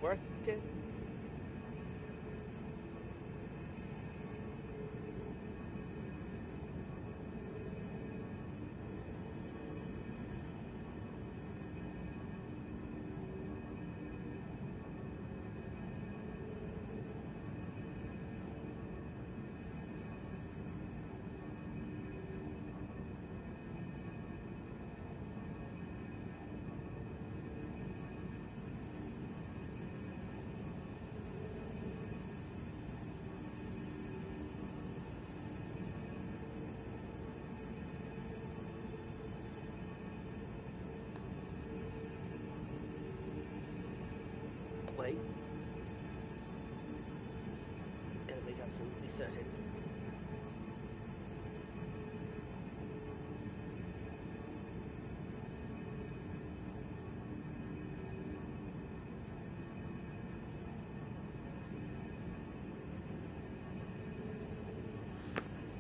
working? Wait. Gotta make absolutely certain.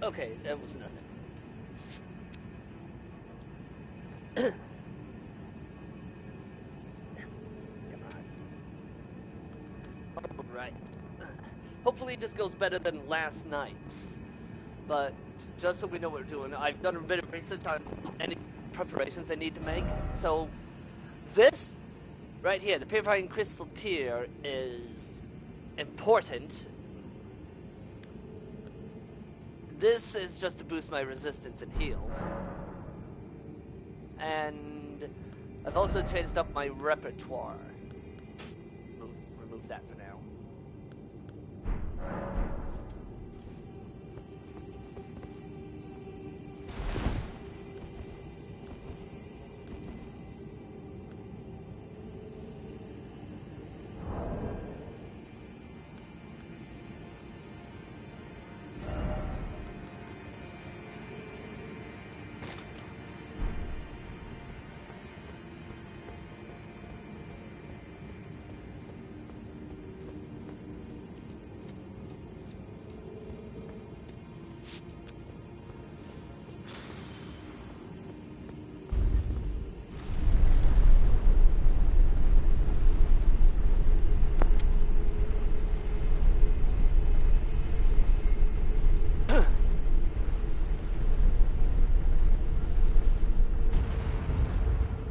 Okay, that was nothing. Come on. Alright. Hopefully this goes better than last night's. But just so we know what we're doing, I've done a bit of research on any preparations I need to make. So this right here, the purifying crystal tier, is important. This is just to boost my resistance and heals. And I've also changed up my repertoire. Remove that for now.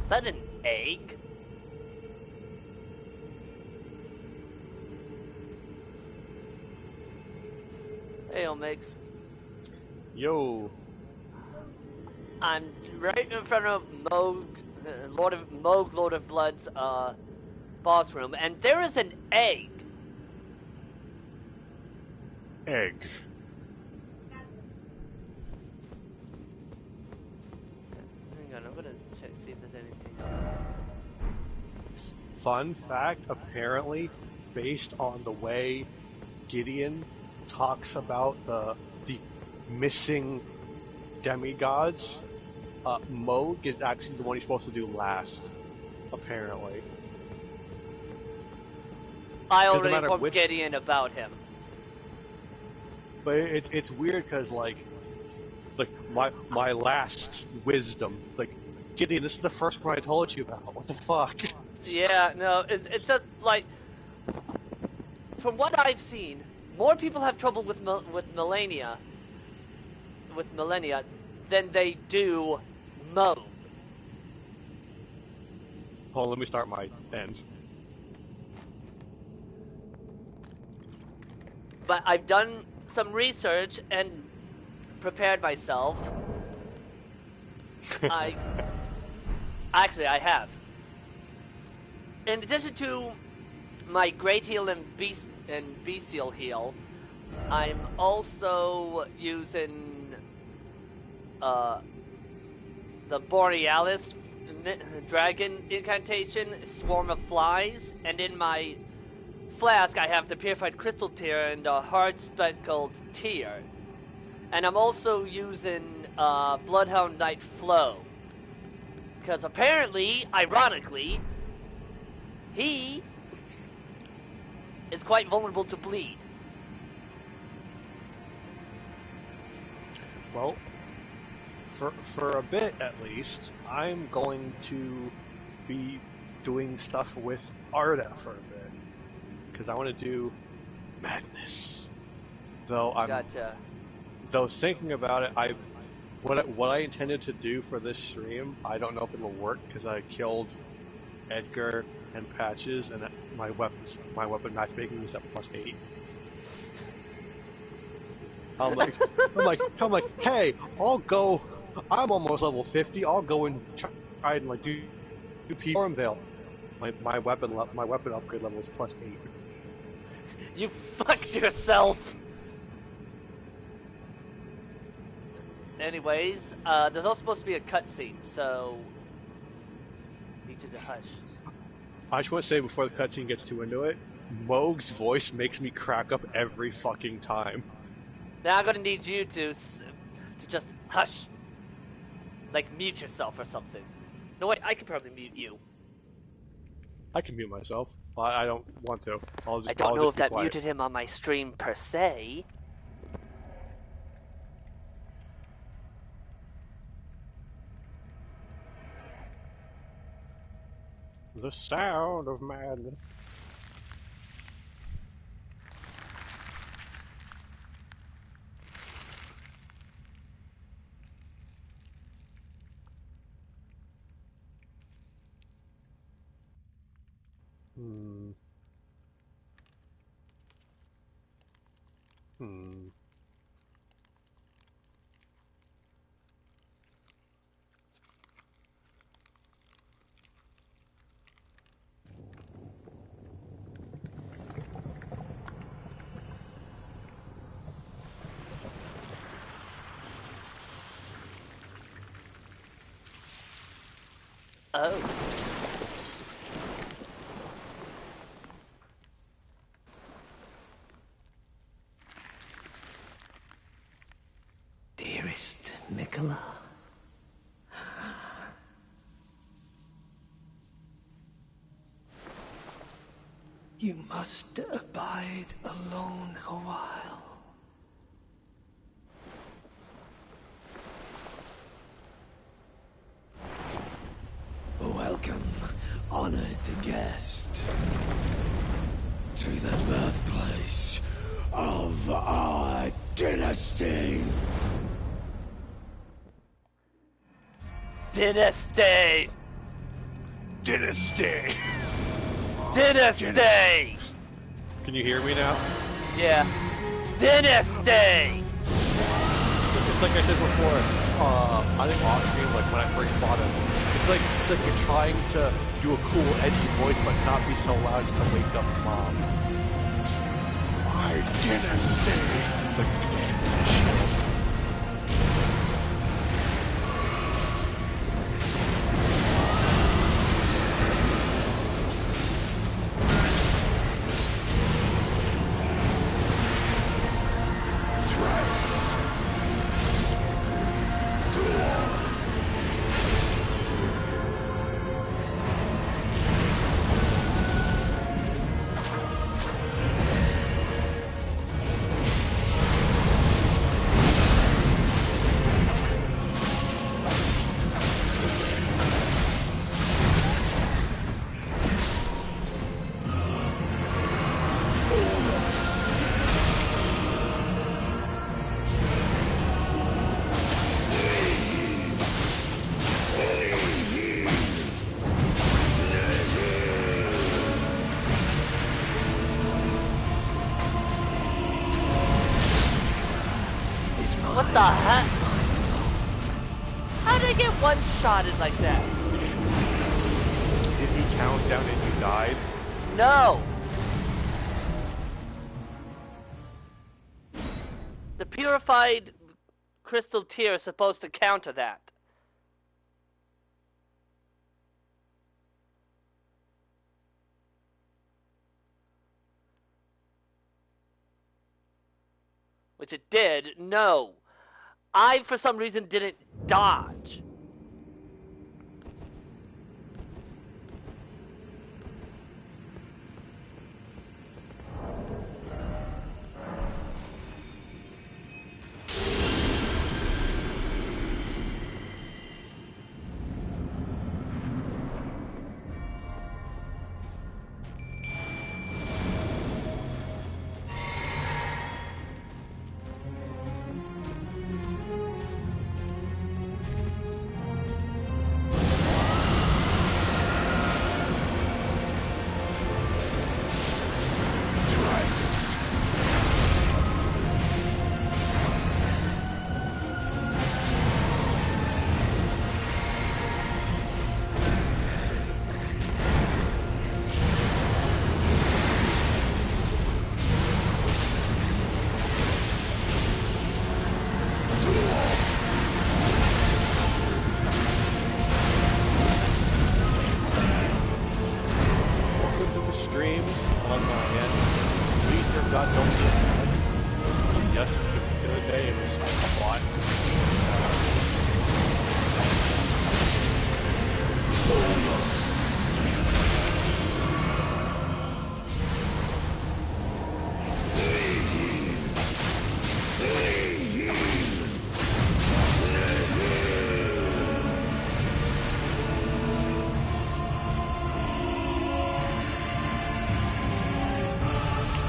Is that an egg? Hey, Omix. Yo. I'm right in front of Moog, Lord of Blood's boss room, and there is an egg. Egg. Hang on, I'm gonna check see if there's anything else. Fun fact, apparently, based on the way Gideon talks about the missing demigods, Moog is actually the one you're supposed to do last, apparently. I already informed Gideon about him. But it's weird because like my last wisdom, like, Gideon, this is the first one I told you about. What the fuck? Yeah, no, it's just like, from what I've seen, more people have trouble with Millennia than they do Moog. Hold on, let me start my end. But I've done some research and prepared myself. I have. In addition to my Great Heal and Bestial Heal, I'm also using the Borealis Dragon Incantation, Swarm of Flies, and in my flask I have the Purified Crystal Tier and the Hard Speckled Tier. And I'm also using Bloodhound Knight Flow. Because apparently, ironically, he is quite vulnerable to bleed. Well, for a bit at least, I'm going to be doing stuff with Arda for a bit. because I want to do madness. Though Gotcha. Thinking about it, what I intended to do for this stream, I don't know if it'll work because I killed Edgar and Patches, and my weapon matchmaking is at +8. I'm like, hey, I'll go. I'm almost level 50. I'll go and try and like do Stormveil. My weapon upgrade level is +8. You fucked yourself. Anyways, there's also supposed to be a cutscene, so need you to hush. I just want to say before the cutscene gets too into it, Moog's voice makes me crack up every fucking time. Now I'm gonna need you to just hush, like mute yourself or something. No wait, I could probably mute you. I can mute myself, but I don't want to. I don't know if that muted him on my stream per se. The sound of madness. Oh. Dearest Mikola, you must abide alone a while. Welcome, honored guest, to the birthplace of our dynasty. Dynasty! Dynasty! Dynasty! Can you hear me now? Yeah. Dynasty! It's like I said before, I think off screen, like when I first fought him, it's like you're trying to do a cool, edgy voice, but not be so loud as to wake up Mom. My dynasty! Like, What the heck? How did I get one-shotted like that? did he count down and you died? No! The purified crystal tear is supposed to counter that. Which it did. No. I, for some reason, didn't dodge. on my end. Please, dear God, don't get mad. Yes, because the other day it was a lot.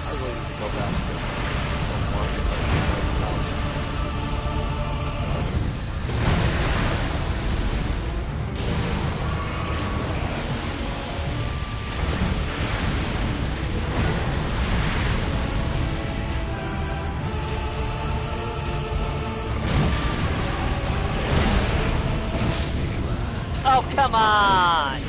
I really need to go back to the market. Oh, come on!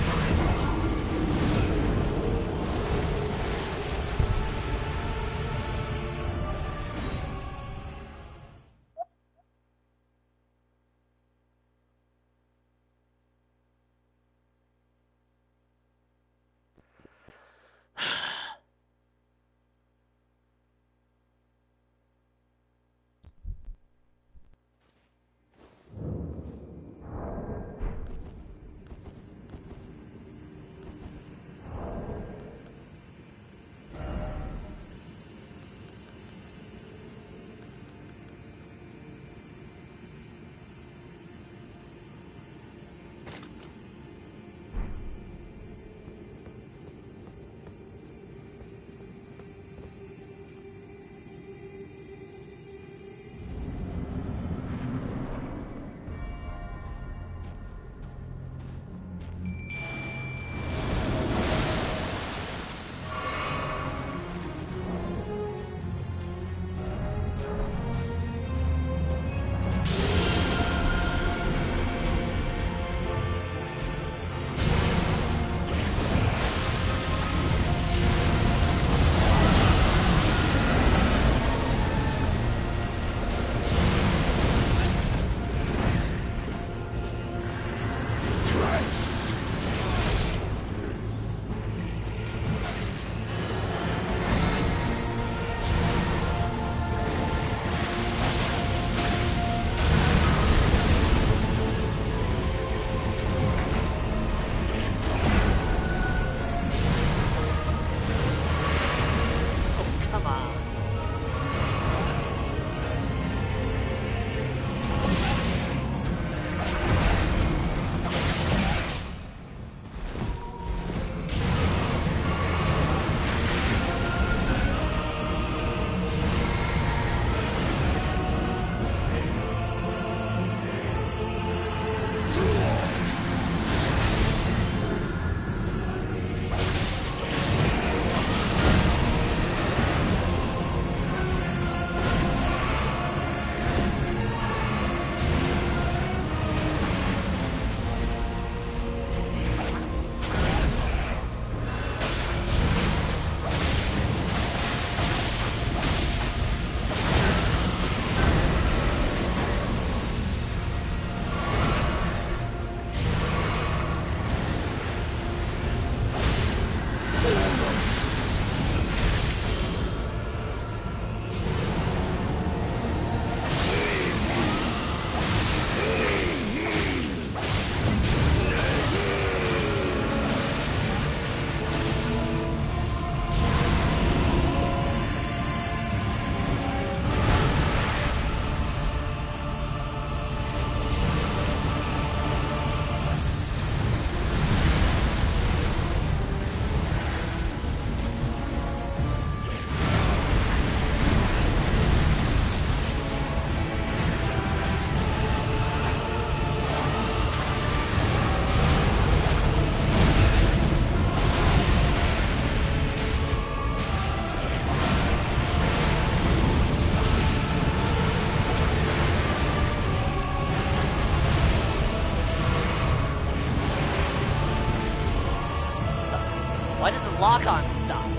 Why did the lock-on stop?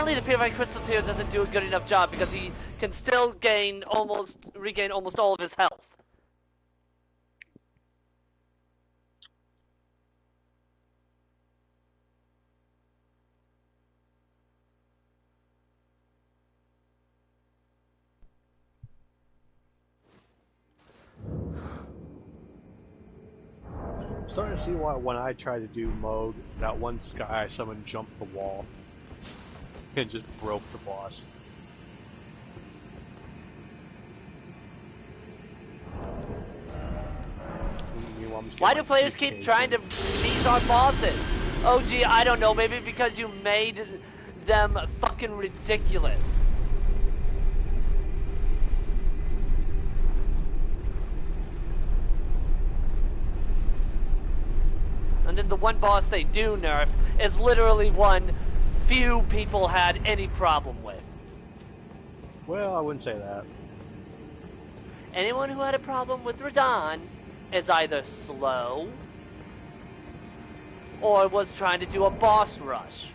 apparently the Purified Crystal Tear doesn't do a good enough job because he can still regain almost all of his health. I'm starting to see why when I tried to do Moog, that one guy I summoned jumped the wall and just broke the boss. Why do players keep trying to beat our bosses? Oh gee, I don't know, maybe because you made them fucking ridiculous. And then the one boss they do nerf is literally one few people had any problem with. Well, I wouldn't say that. Anyone who had a problem with Radahn is either slow or was trying to do a boss rush.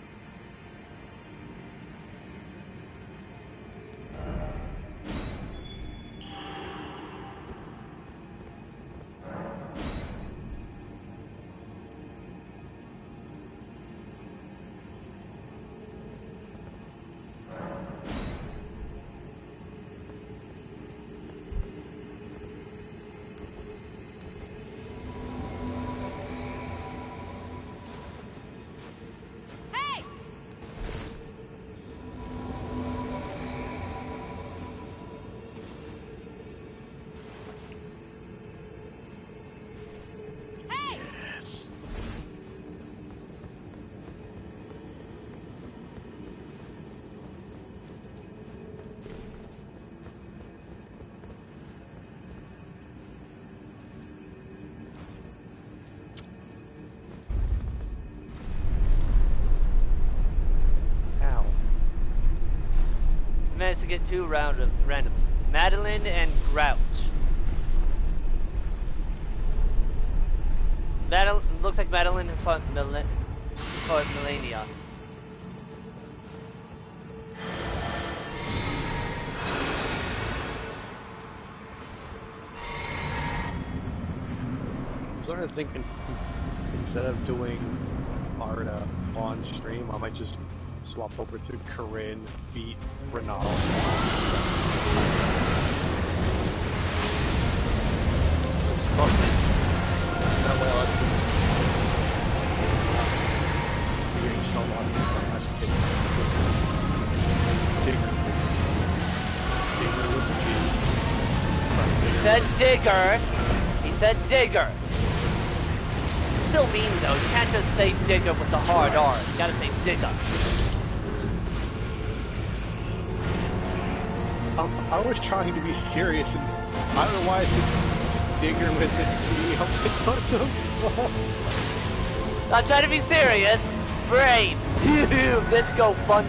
Managed to get two randoms. Madeline and Grouch. Looks like Madeline has fought Melania. I'm starting to think instead of doing Arda on stream, I might just swap over to Corinne, beat Renal. That way I'll getting so long Digger was a G. He said Digger. He said Digger. Still mean though, you can't just say Digger with the hard R. You gotta say Digger. I was trying to be serious, and I don't know why it's just Digger with it. Not trying to be serious. Brave. Let's go fun.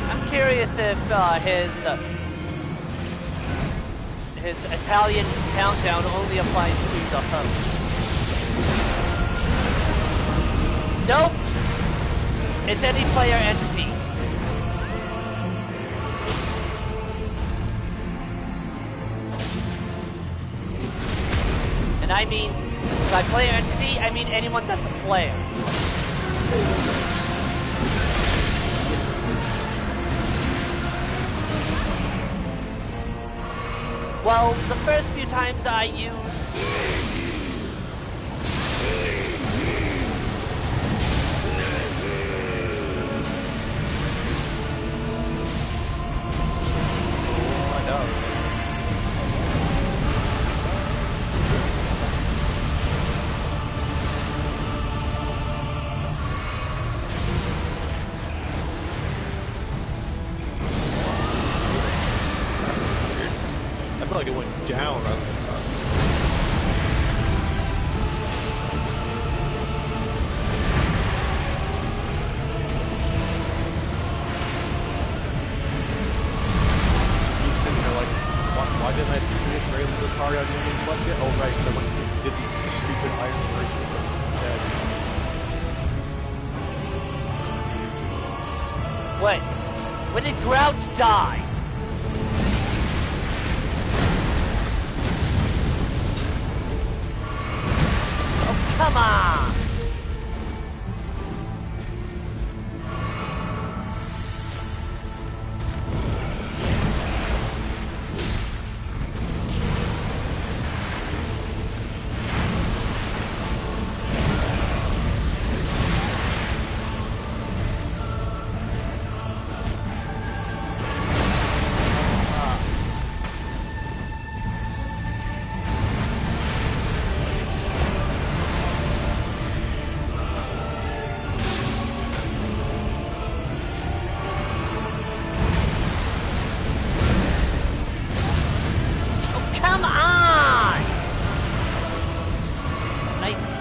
I'm curious if his Italian countdown only applies to the host. Nope. It's any player entity. And I mean, by player entity, I mean anyone that's a player. Well, the first few times I used... I feel like it went down rather than up. You're sitting there like, why didn't I do this very little card on the ending budget? Oh right, someone did the stupid iron version dead. Wait, when did Grouch die? Oh, come on!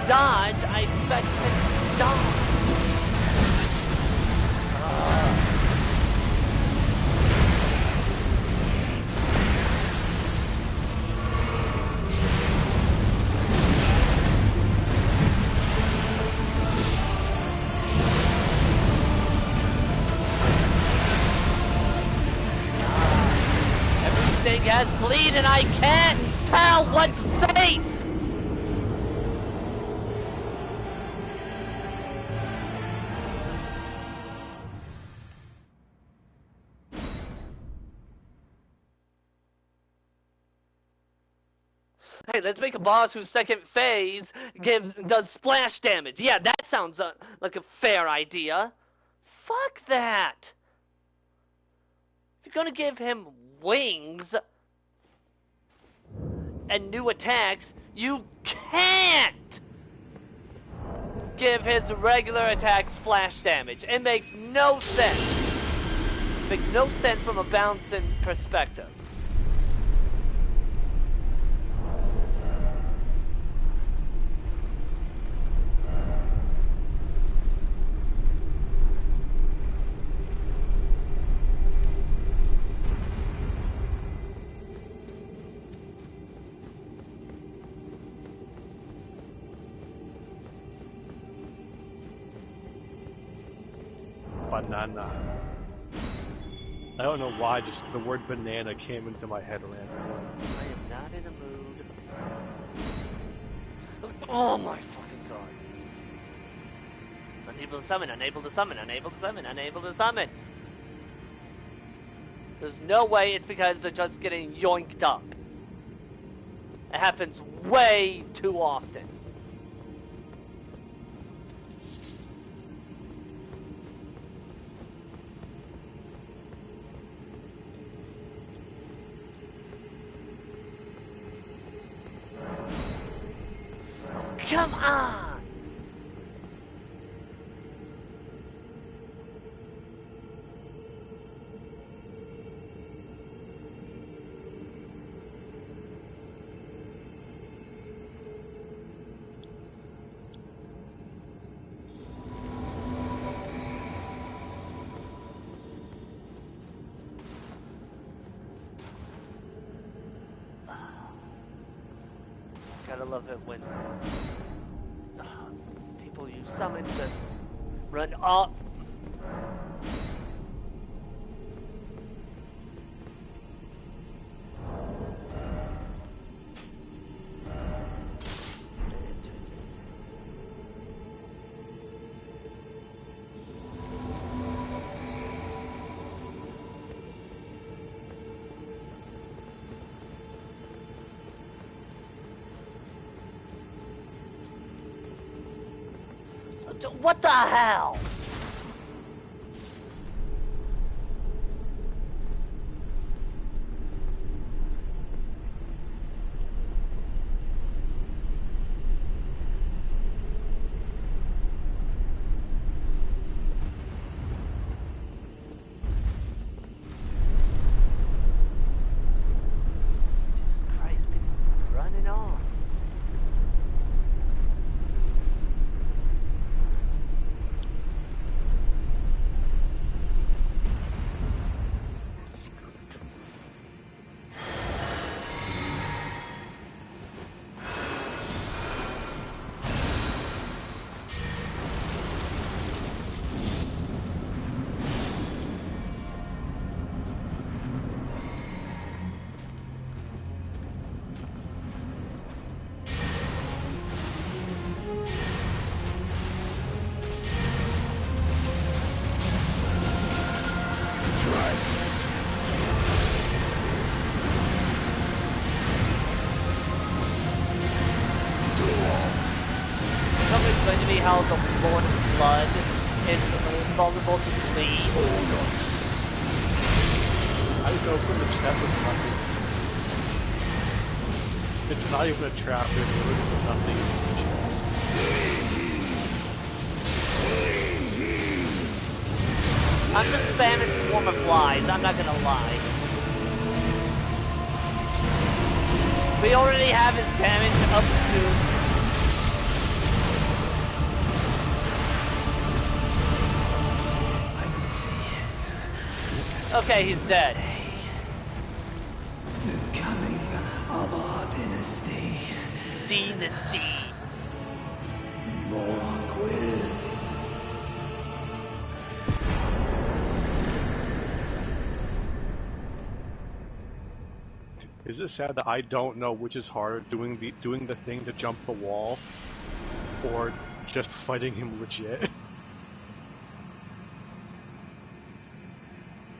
Dodge, I expect to dodge. Everything has bleed and I can't tell what's safe. Hey, let's make a boss whose second phase does splash damage. Yeah, that sounds like a fair idea. Fuck that. If you're gonna give him wings and new attacks, you can't give his regular attack splash damage. It makes no sense. It makes no sense from a balancing perspective. Banana. I don't know why, just the word banana came into my head randomly. I am not in a mood. Oh my fucking god. Unable to summon, unable to summon, unable to summon, unable to summon. There's no way it's because they're just getting yoinked up. It happens way too often. Come on! Gotta love it when people you summon just run off. What the hell? Jesus Christ, people running off. how the Lord of Blood is vulnerable to bleed? I opened the trap with nothing. It's not even a trap, there's literally nothing in the chest. I'm just spamming Swarm of Flies, I'm not gonna lie. We already have his damage up to... Okay, he's dead. The coming of our dynasty. Dynasty. More quill. Is it sad that I don't know which is harder, doing the thing to jump the wall, or just fighting him legit?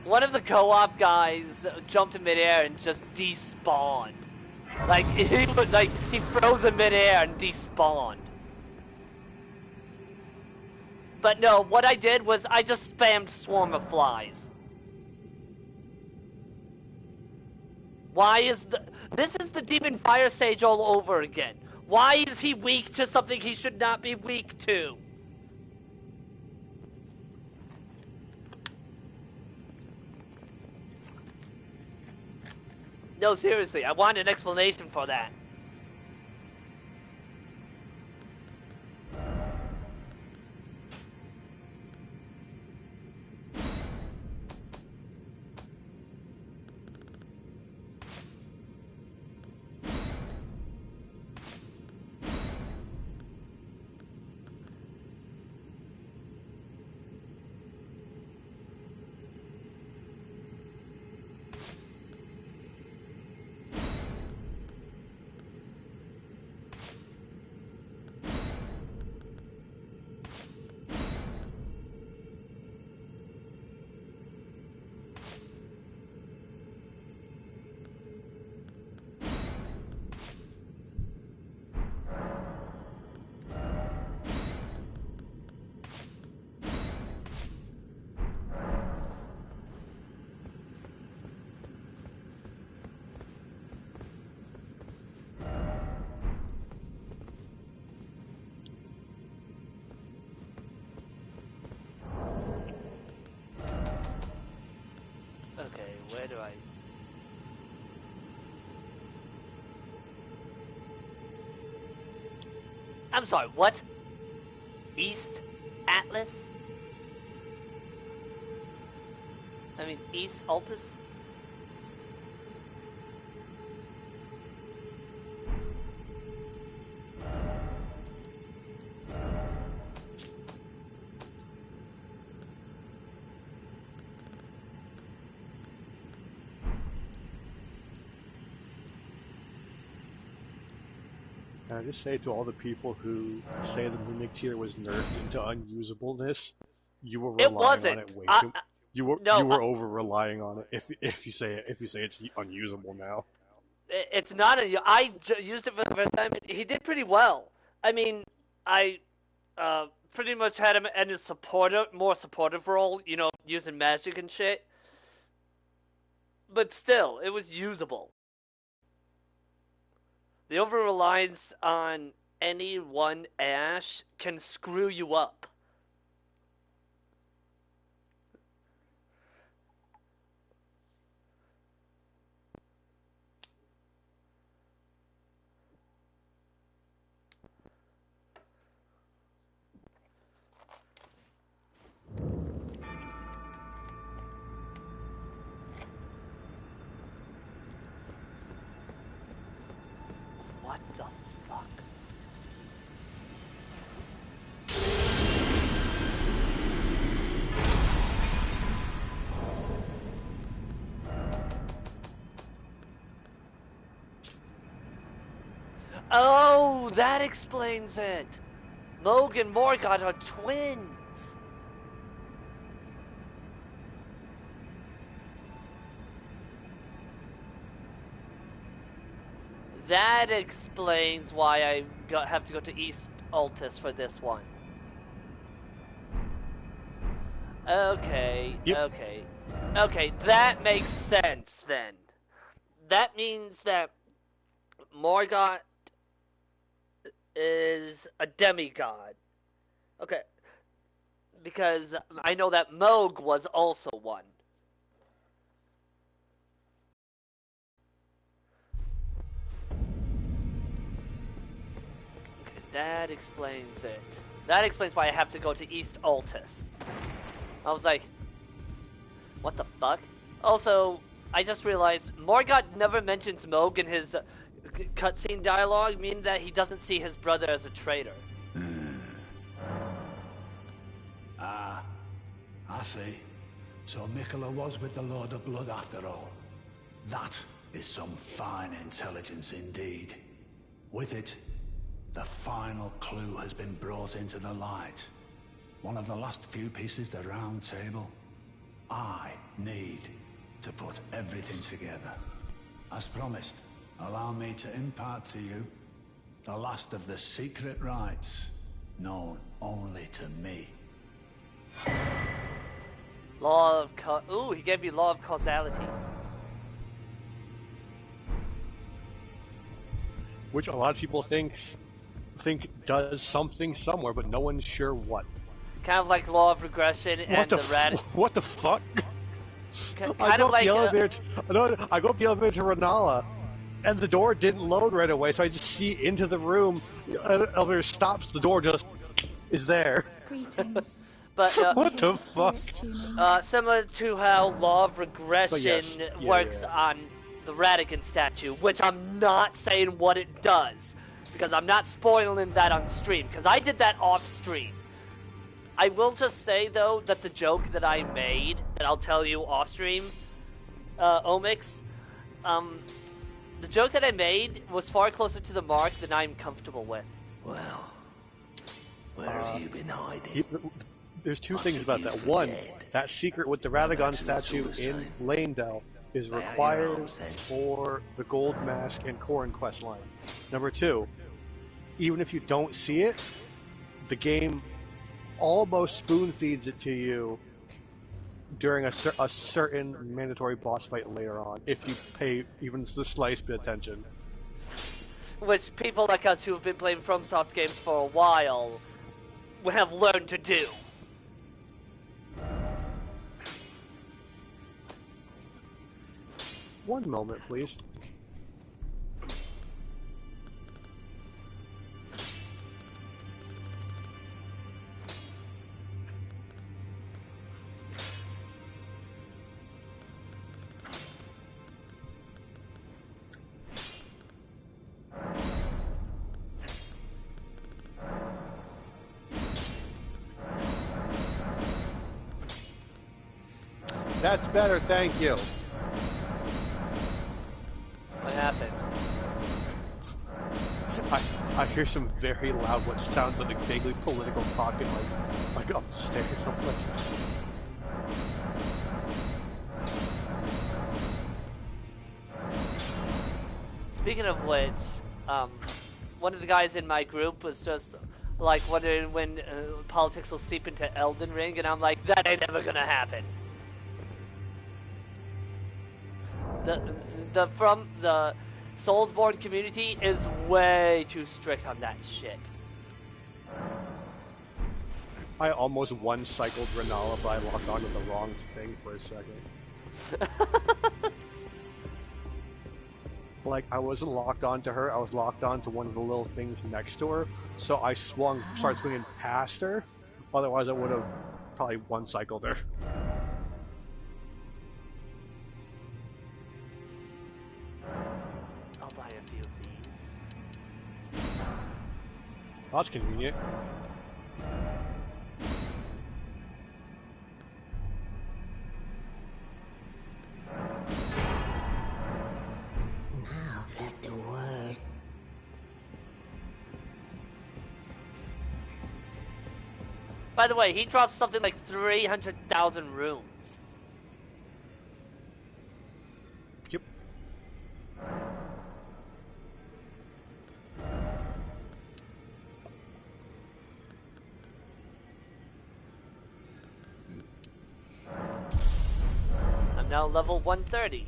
One of the co-op guys jumped in midair and just despawned. Like he froze in midair and despawned. But no, what I did was I just spammed Swarm of Flies. Why is this is the Demon Fire stage all over again. Why is he weak to something he should not be weak to? No, seriously, I want an explanation for that. Okay, where do I... I'm sorry, what? East Atlas? I mean, East Altus? Can I just say to all the people who say the Mimic tier was nerfed into unusableness, you were relying on it way too. You were over relying on it. If you say it's unusable now. It's not a... I used it for the first time. He did pretty well. I mean, I pretty much had him in a more supportive role, you know, using magic and shit. But still, it was usable. The over-reliance on any one Ash can screw you up. What the fuck? Oh, that explains it. Moog and Morgoth are twins. That explains why I have to go to East Altus for this one. Okay, Yep. okay. Okay, that makes sense then. That means that Morgoth is a demigod. Okay, because I know that Moog was also one. Okay, that explains it. That explains why I have to go to East Altus. I was like, what the fuck? Also, I just realized Morgoth never mentions Moog in his cutscene dialogue, meaning that he doesn't see his brother as a traitor. Ah, I see. So Mikola was with the Lord of Blood after all. That is some fine intelligence indeed. With it, the final clue has been brought into the light. One of the last few pieces of the round table. I need to put everything together. As promised, allow me to impart to you the last of the secret rites, known only to me. Law of ooh, he gave me law of causality. Which a lot of people think does something somewhere, but no one's sure what. Kind of like law of regression and the rat. What the fuck? Kind of like I go up the elevator to Renala, and the door didn't load right away, so I just see into the room. The elevator stops, the door just is there. Greetings. But What the fuck? similar to how law of regression works on the Radigan statue, which I'm not saying what it does, because I'm not spoiling that on stream, because I did that off stream. I will just say, though, that the joke that I made, that I'll tell you off stream, Omix, the joke that I made was far closer to the mark than I'm comfortable with. Well, where have you been hiding? There's two things about that. One, that secret with the Radagon statue in Lanedale is required for the Gold Mask and Corrin quest line. Number two, even if you don't see it, the game almost spoon feeds it to you during a certain mandatory boss fight later on, if you pay even the slightest bit of attention. Which people like us who have been playing FromSoft games for a while have learned to do. One moment, please. That's better, thank you. What happened? I hear some very loud, what sounds like vaguely political talking, like up the stairs. Speaking of which, one of the guys in my group was just like wondering when politics will seep into Elden Ring, and I'm like, that ain't ever gonna happen. The Soulsborne community is way too strict on that shit. I almost one-cycled Renala, but I locked onto the wrong thing for a second. Like, I wasn't locked onto her, I was locked onto one of the little things next to her, so I started swinging past her, otherwise I would have probably one-cycled her. I'll buy a few of these. Oh, that's convenient. Now let the word. By the way, he dropped something like 300,000 rooms. Yep. now level 130.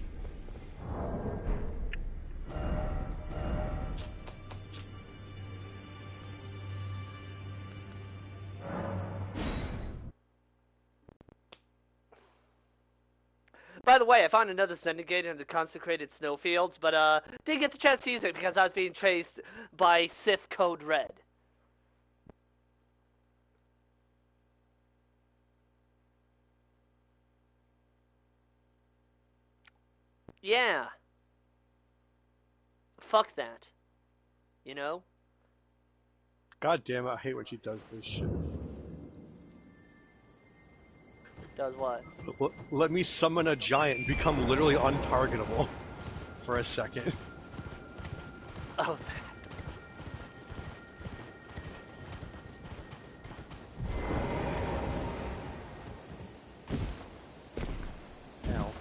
By the way, I found another sending gate in the consecrated snowfields, but didn't get the chance to use it because I was being chased by Sith Code Red. Yeah. Fuck that. You know? God damn it, I hate when she does this shit. Does what? Let me summon a giant and become literally untargetable for a second. Oh, that. Ow.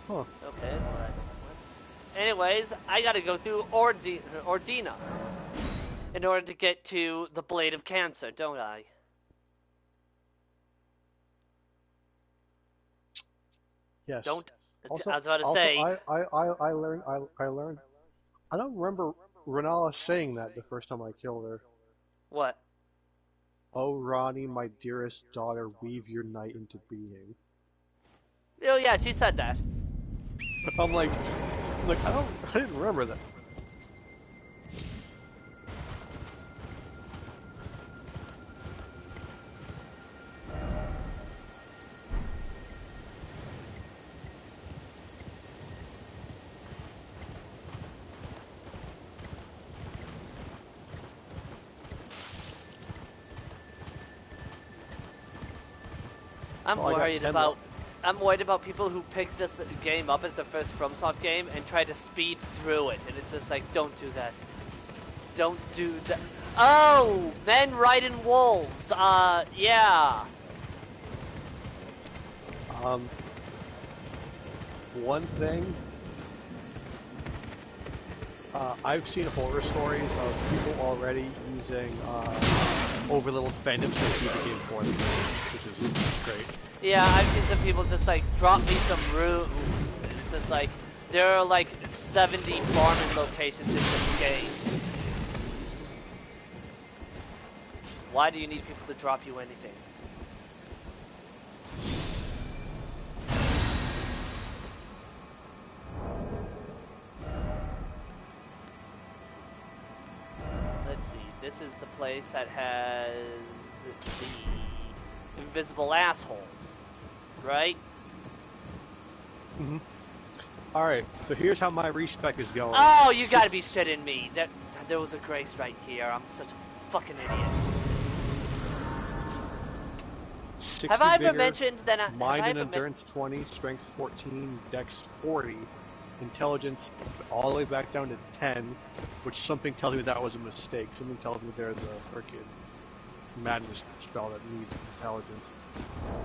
Huh. Okay, well that doesn't work. Anyways, I gotta go through Ordina in order to get to the Blade of Cancer, don't I? Yes. Don't. Also, I was about to also, say. I learned, I learned. I don't remember Renala saying that the first time I killed her. What? Oh, Ronnie, my dearest daughter, weave your night into being. Oh yeah, she said that. I'm like, I didn't remember that. I'm worried about people who pick this game up as their first FromSoft game and try to speed through it, and it's just like, don't do that. Don't do that. Oh, men riding wolves. Yeah. One thing. I've seen horror stories of people already using overleveled fandoms to speed the game for them, which is great. Yeah, I've seen some people just like drop me some runes. And it's just like there are like 70 farming locations in this game. Why do you need people to drop you anything? Let's see. This is the place that has the invisible assholes, right? Mm-hmm. Alright, so here's how my respec is going. Oh, you gotta be shitting me. There was a grace right here. I'm such a fucking idiot. Have I ever mentioned that Mind and endurance 20, strength 14, dex 40, intelligence all the way back down to 10, which something tells me that was a mistake. Something tells me there's a freaking madness spell that needs intelligence.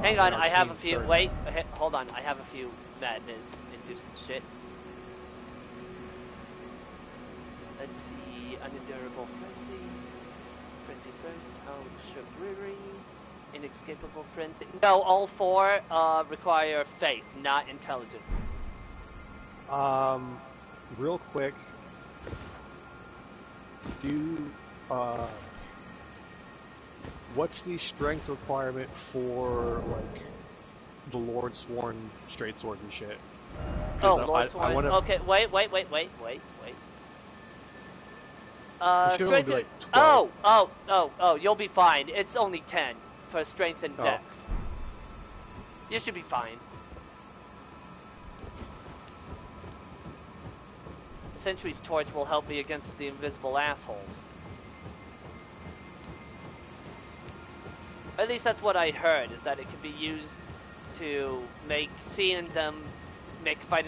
Hang on, I have a few. Wait, hold on. I have a few madness-inducing shit. Let's see. Unendurable frenzy. Frenzy burst. Oh, sure. Brewery. Inescapable frenzy. No, all four require faith, not intelligence. Real quick. What's the strength requirement for, like, the Lord Sworn straight sword and shit? Oh, Lord Sworn. Okay, wait. Strength. Like oh, you'll be fine. It's only 10 for strength and dex. You should be fine. Sentry's Torch will help me against the invisible assholes. At least that's what I heard, is that it can be used to make fighting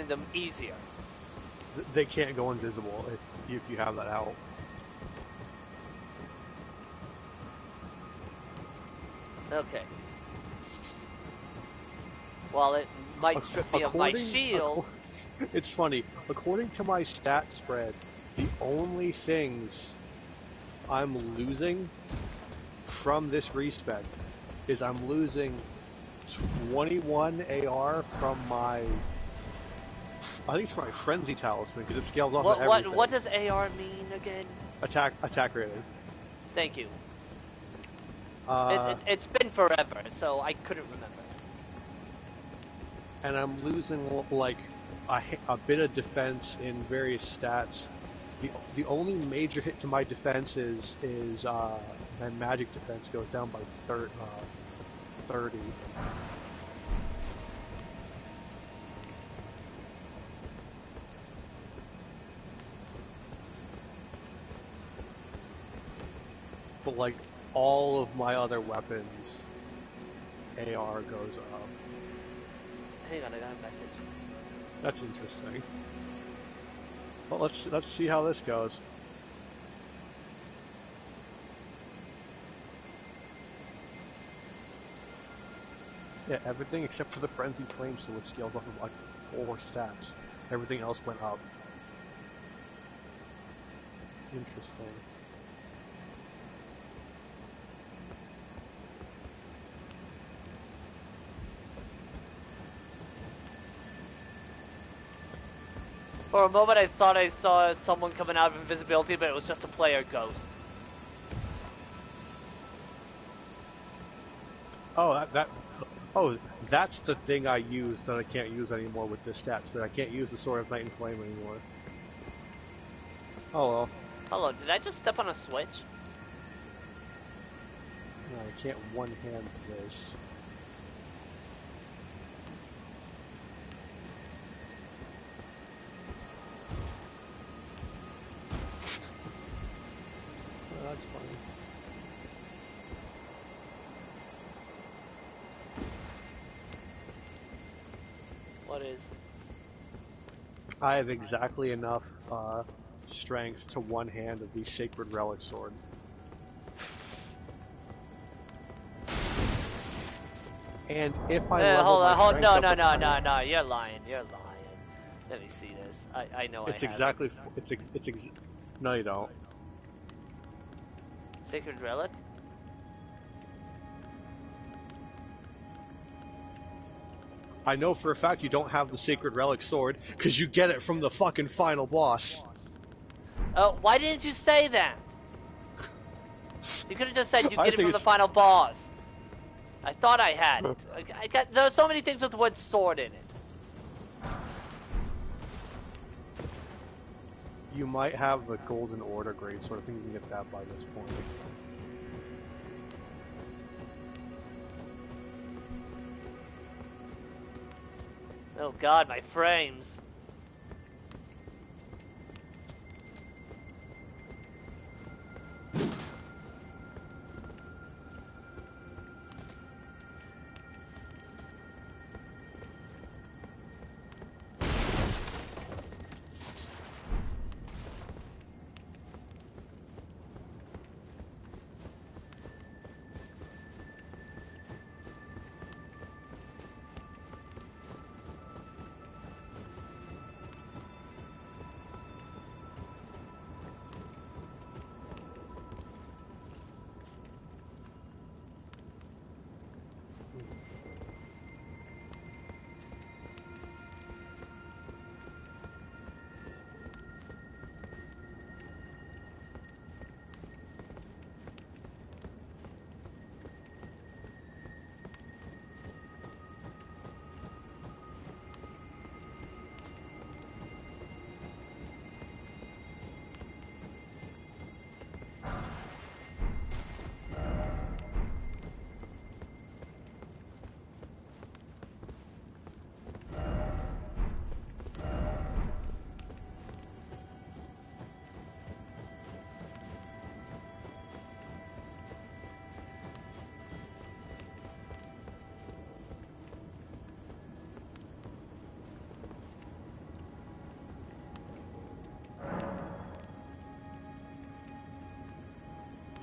them easier. They can't go invisible if you have that out. Okay. While it might strip me of my shield, It's funny. According to my stat spread, the only things I'm losing from this respec is I'm losing 21 AR from my, I think it's my frenzy talisman because it scales off of everything. What does AR mean again? Attack rating. Thank you. Uh, It's been forever, so I couldn't remember. and I'm losing like a bit of defense in various stats. The only major hit to my defense is my magic defense goes down by 30. But like all of my other weapons, AR goes up. Hang on, I got a message. That's interesting. Well, let's see how this goes. Yeah, everything except for the frenzy flame, so it scales off of like 4 stats. Everything else went up. Interesting. For a moment, I thought I saw someone coming out of invisibility, but it was just a player ghost. Oh, oh, that's the thing I used that I can't use anymore with this stats, but I can't use the Sword of Night and Flame anymore. Oh well. Hello, did I just step on a switch? No, I can't one-hand this. Oh, that's funny. What is? I have exactly enough strength to one hand of the Sacred Relic Sword. And if I level my strength no, up no, with- no, no, no, you're lying, Let me see this. I know it's I have exactly it. no, you don't. Sacred Relic? I know for a fact you don't have the Sacred Relic Sword because you get it from the fucking final boss. Why didn't you say that? You could have just said you I get it think from the it's- final boss. I thought I had it. There are so many things with the word sword in it. You might have the Golden Order grade, so I think you can get that by this point. Oh god, my frames.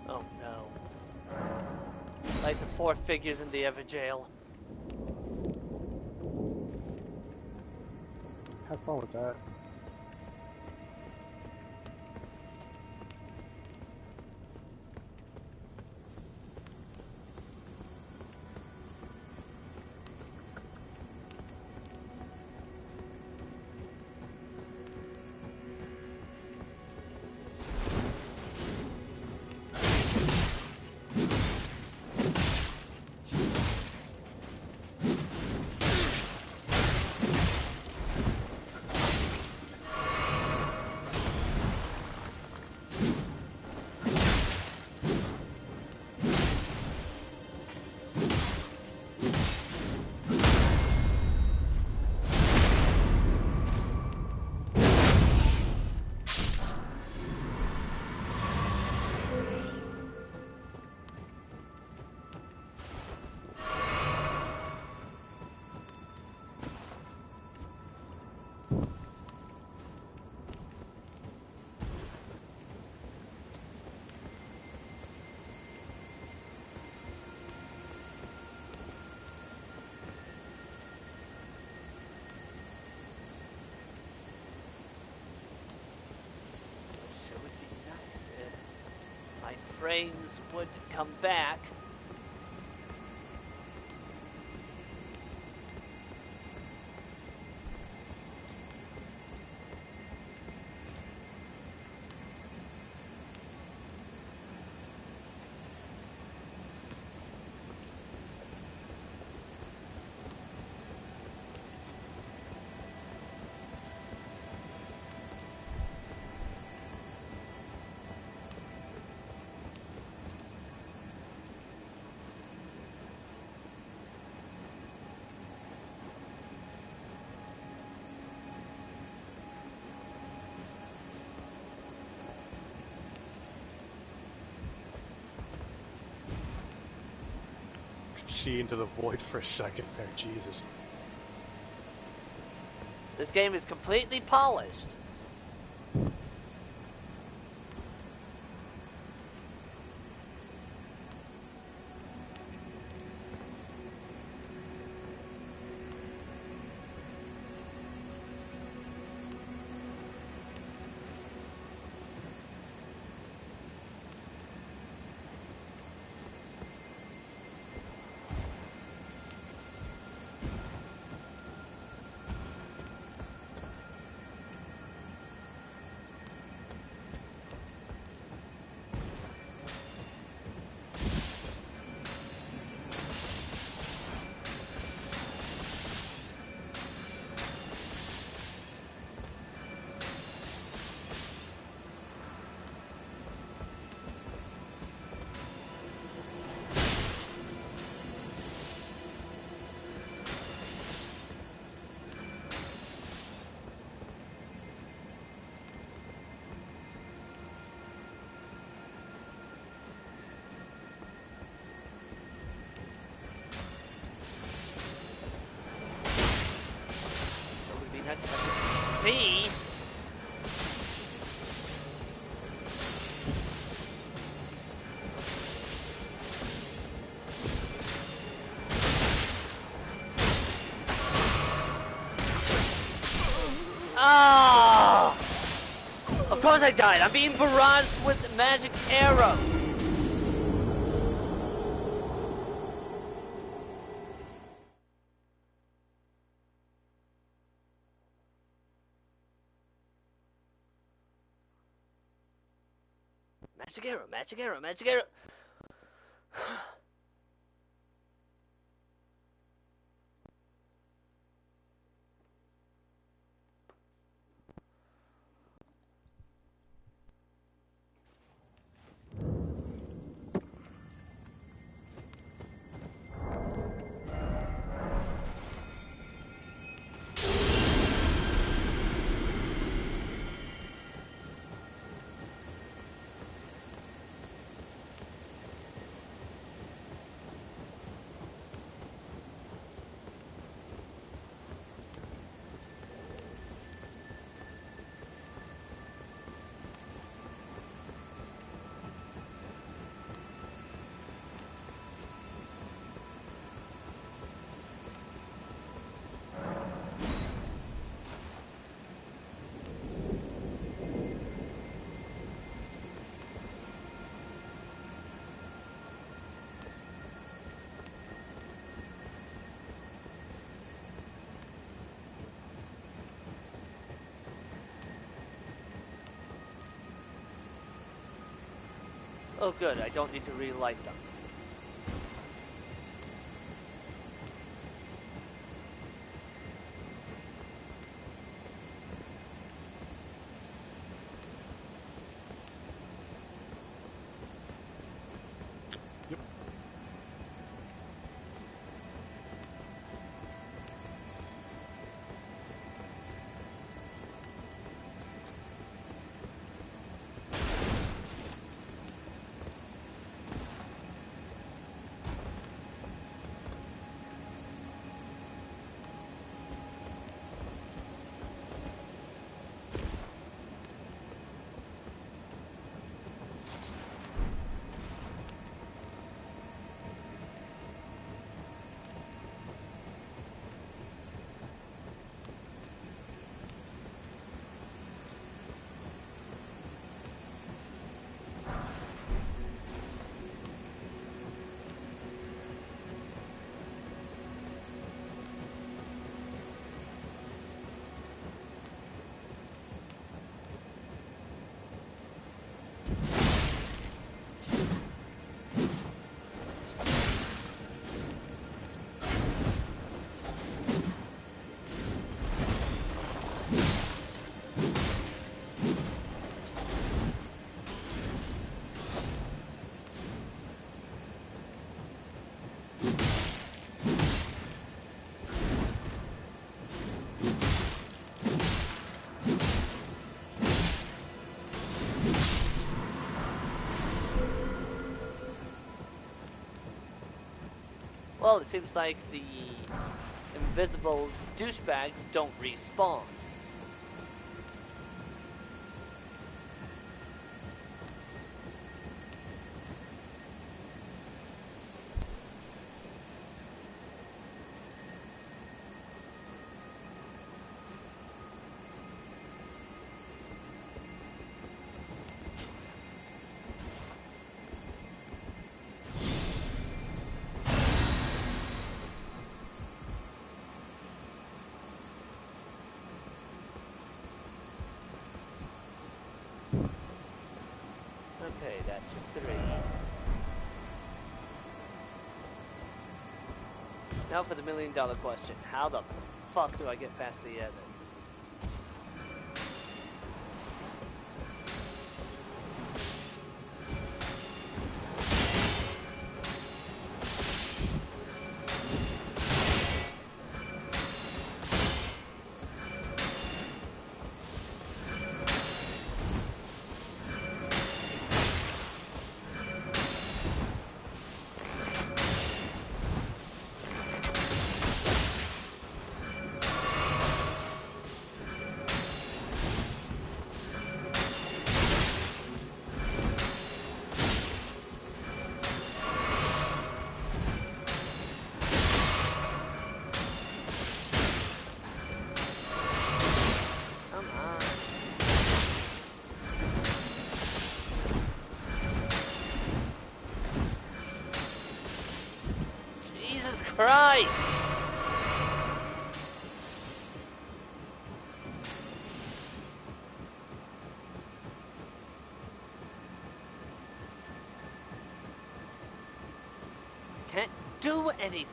Oh no. Like the 4 figures in the Ever Jail. Have fun with that. Sure would be nice if my frames would come back. See into the void for a second there, Jesus. This game is completely polished. See? Ah! Of course I died. I'm being barraged with magic arrows. Magic arrow, magic arrow, magic arrow. Oh good, I don't need to relight them. Yep. Well, it seems like the invisible douchebags don't respawn. Okay, that's 3. Now for the $1,000,000 question. How the fuck do I get past the others? Come on. Jesus Christ! Can't do anything.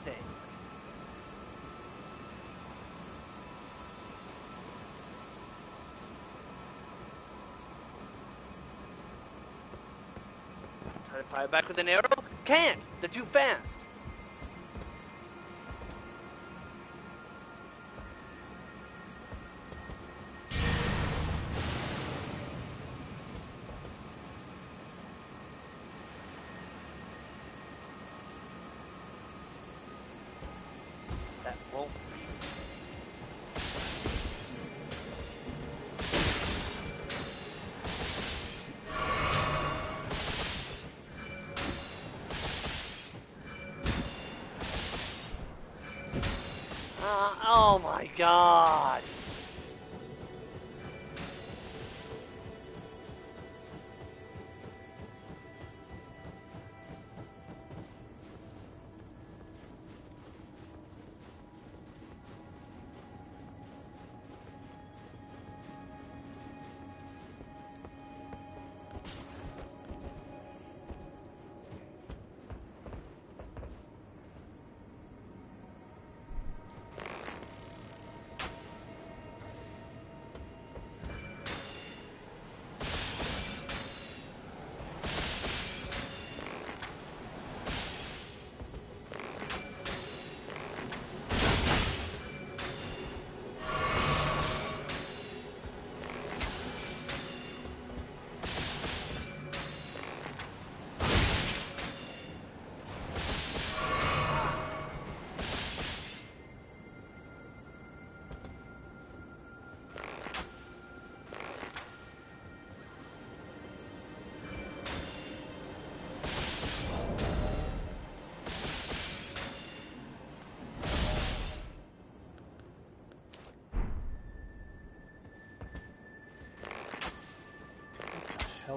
Try to fire back with an arrow? Can't! They're too fast. That won't. Oh my god!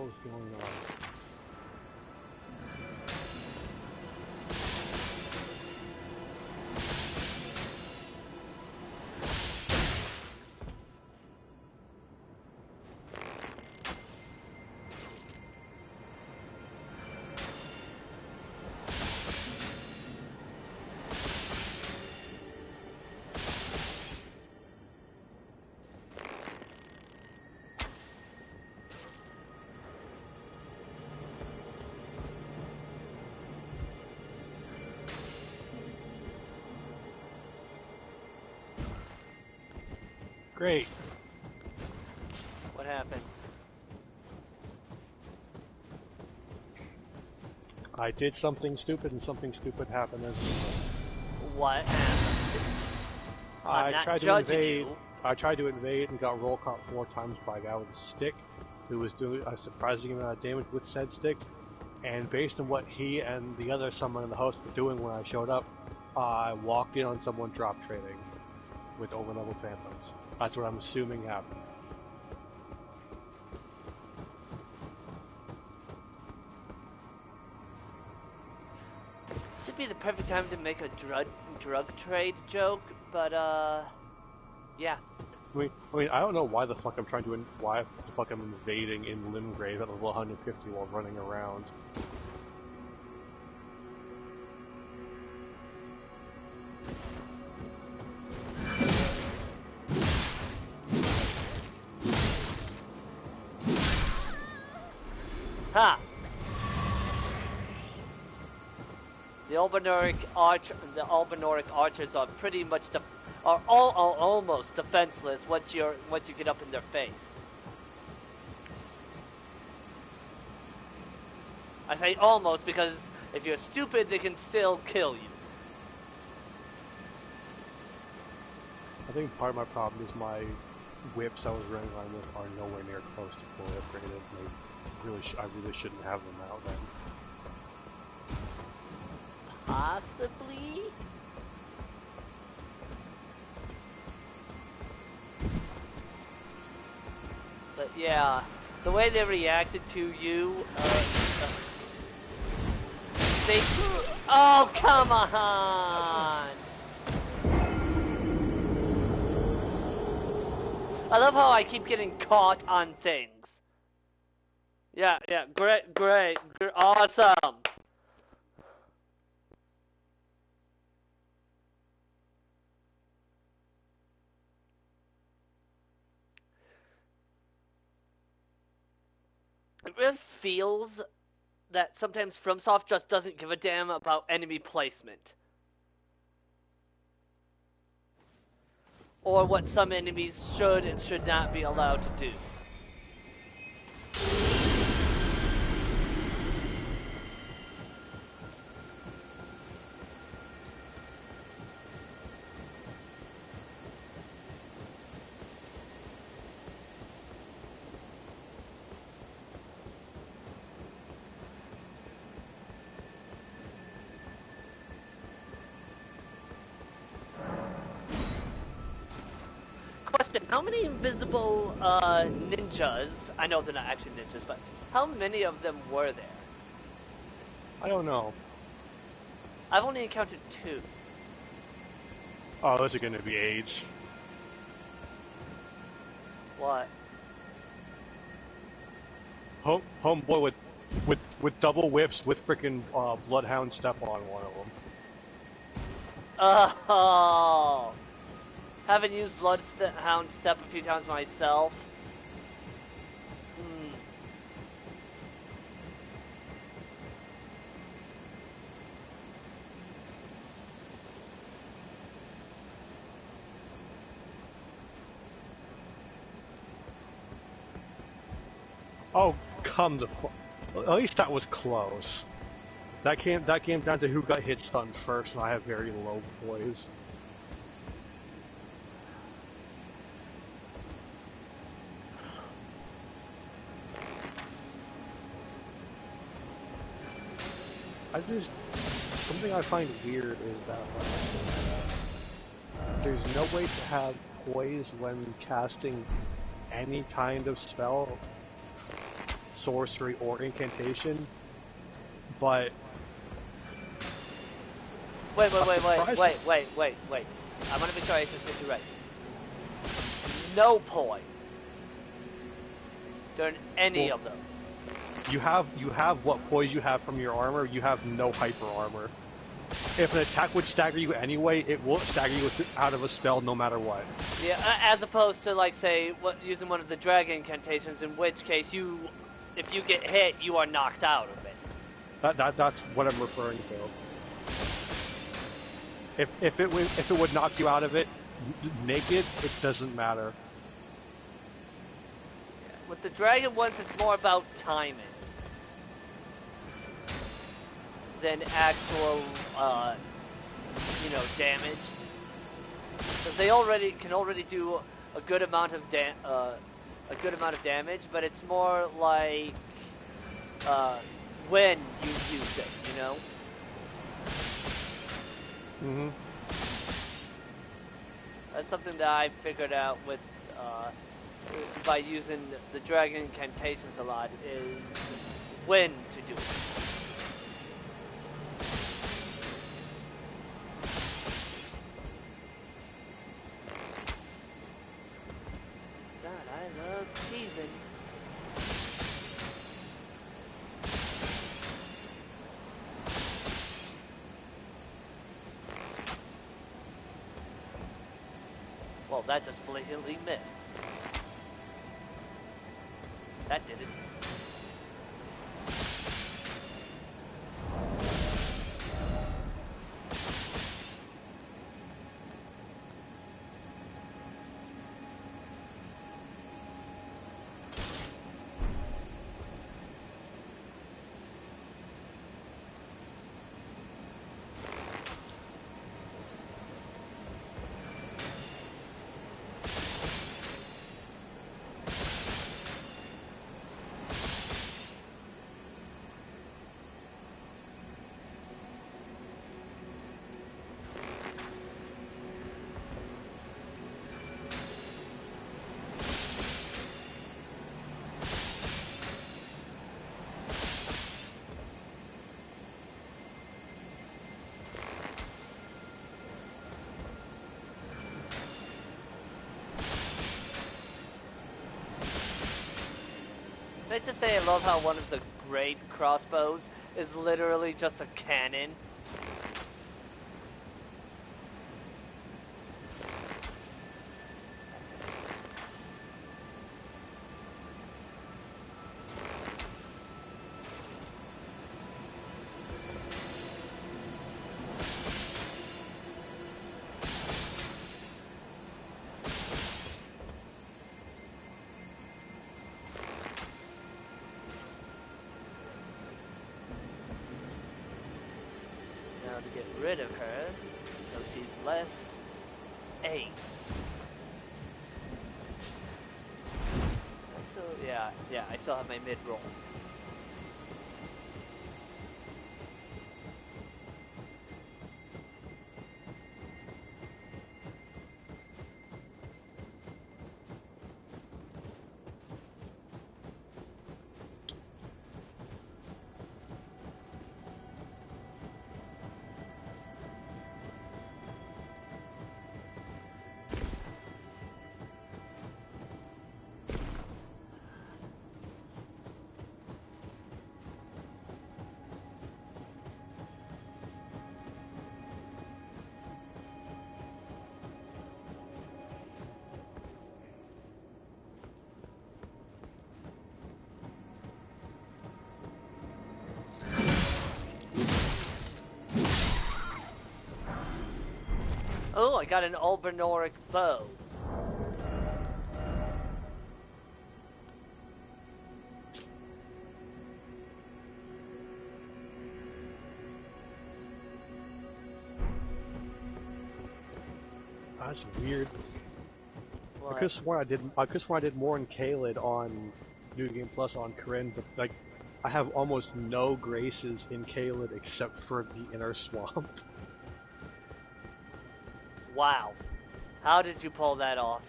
hell is going on? Great. What happened? I did something stupid and something stupid happened as What happened? I'm not tried to judging invade. you. I tried to invade and got roll caught 4 times by a guy with a stick who was doing a surprising amount of damage with said stick. And based on what he and the other someone in the host were doing when I showed up, I walked in on someone drop trading with overleveled phantoms. That's what I'm assuming happened. This would be the perfect time to make a drug trade joke, but yeah. I mean, I don't know why the fuck I'm invading in Limgrave at level 150 while running around. Ha! The Albinoric archers are pretty much almost defenseless once you get up in their face. I say almost because if you're stupid, they can still kill you. I think part of my problem is my whips I was running around with are nowhere near close to fully upgraded. I really shouldn't have them out then. Possibly? But yeah, the way they reacted to you, they... Oh, come on! I love how I keep getting caught on things. Yeah, great, awesome! It really feels that sometimes FromSoft just doesn't give a damn about enemy placement. Or what some enemies should and should not be allowed to do. Question, how many invisible ninjas, I know they're not actually ninjas, but how many of them were there? I don't know. I've only encountered 2. Oh, those are gonna be AIDS. What? Homeboy with double whips with frickin' Bloodhound step on one of them. Oh! Haven't used Bloodhound Step a few times myself. Oh, come the fuck. At least that was close. That came down to who got hit stunned first, and I have very low poise. Something I find weird is that there's no way to have poise when casting any kind of spell sorcery or incantation, but Wait. I want to make sure I just get you right. No points during any of those. you have what poise you have from your armor. You have no hyper armor. If an attack would stagger you anyway, it will stagger you out of a spell no matter what. Yeah, as opposed to like say using one of the dragon incantations, in which case if you get hit, you are knocked out of it. That's what I'm referring to. If it would knock you out of it naked, it doesn't matter. With the dragon ones, it's more about timing than actual, damage. Because they can already do a good amount of damage, but it's more like when you use it, you know. Mm-hmm. That's something that I figured out with by using the dragon incantations a lot, is when to do it. God, I love teasing. Well, that just blatantly missed. That did it. Can I just say I love how one of the great crossbows is literally just a cannon? To get rid of her, so she's less 8. So yeah, I still have my mid roll. Oh, I got an Albernoric bow. That's weird. What? I could swear I did more in Caelid on New Game Plus on Corinne, but like I have almost no graces in Caelid except for the Inner Swamp. Wow. How did you pull that off?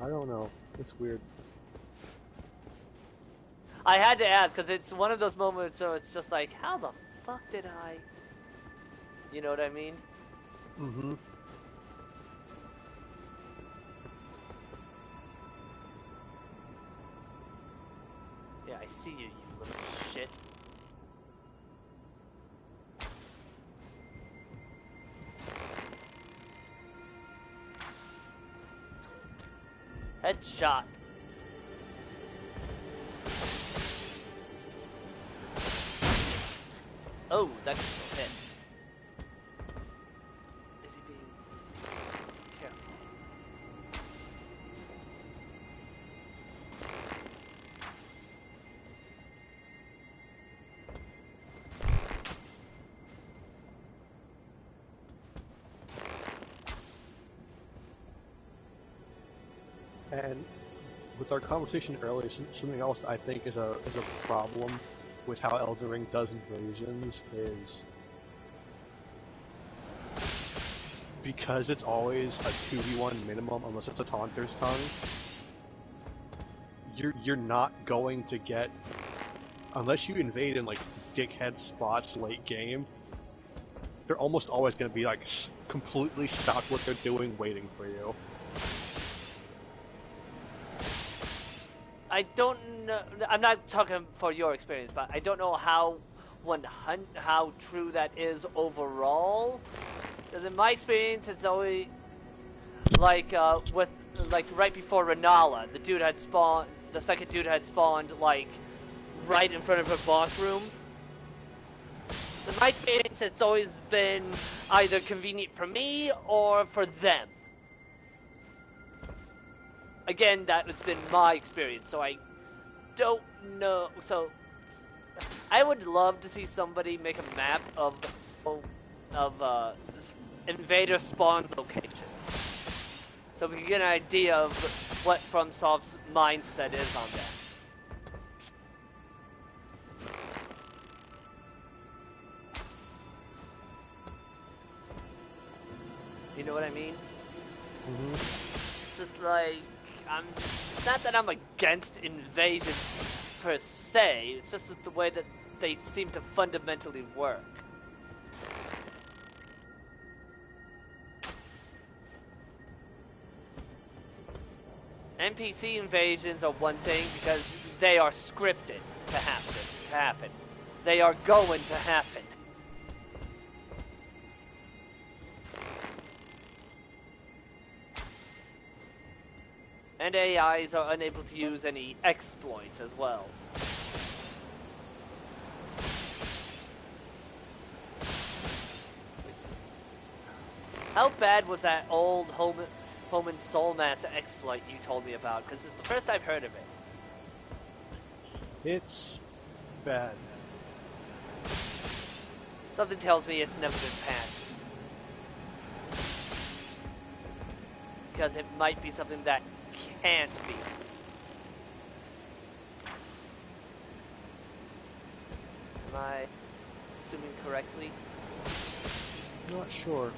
I don't know. It's weird. I had to ask because it's one of those moments where it's just like, how the fuck did I? You know what I mean? Mm-hmm. Yeah, I see you, you little shit. Headshot. Oh, that could still hit. If you're being careful. And with our conversation earlier, something else I think is a problem with how Elden Ring does invasions is because it's always a 2v1 minimum unless it's a Taunter's Tongue. You're not going to get, unless you invade in like dickhead spots late game, they're almost always going to be like completely stopped what they're doing waiting for you. I don't know. I'm not talking for your experience, but I don't know how how true that is overall. Because in my experience, it's always like with like right before Renala, the dude had spawned. The second dude had spawned like right in front of her boss room. In my experience, it's always been either convenient for me or for them. Again, that has been my experience, so I don't know. So I would love to see somebody make a map of invader spawn locations, so we can get an idea of what FromSoft's mindset is on that. You know what I mean? Mm-hmm. Just like it's not that I'm against invasion per se. It's just the way that they seem to fundamentally work. NPC invasions are one thing because they are scripted to happen. They are going to happen. And AIs are unable to use any exploits as well. How bad was that old Homan Soulmaster exploit you told me about? Because it's the first I've heard of it. It's bad. Something tells me it's never been patched. Because it might be something that can't be. Am I assuming correctly? Not sure.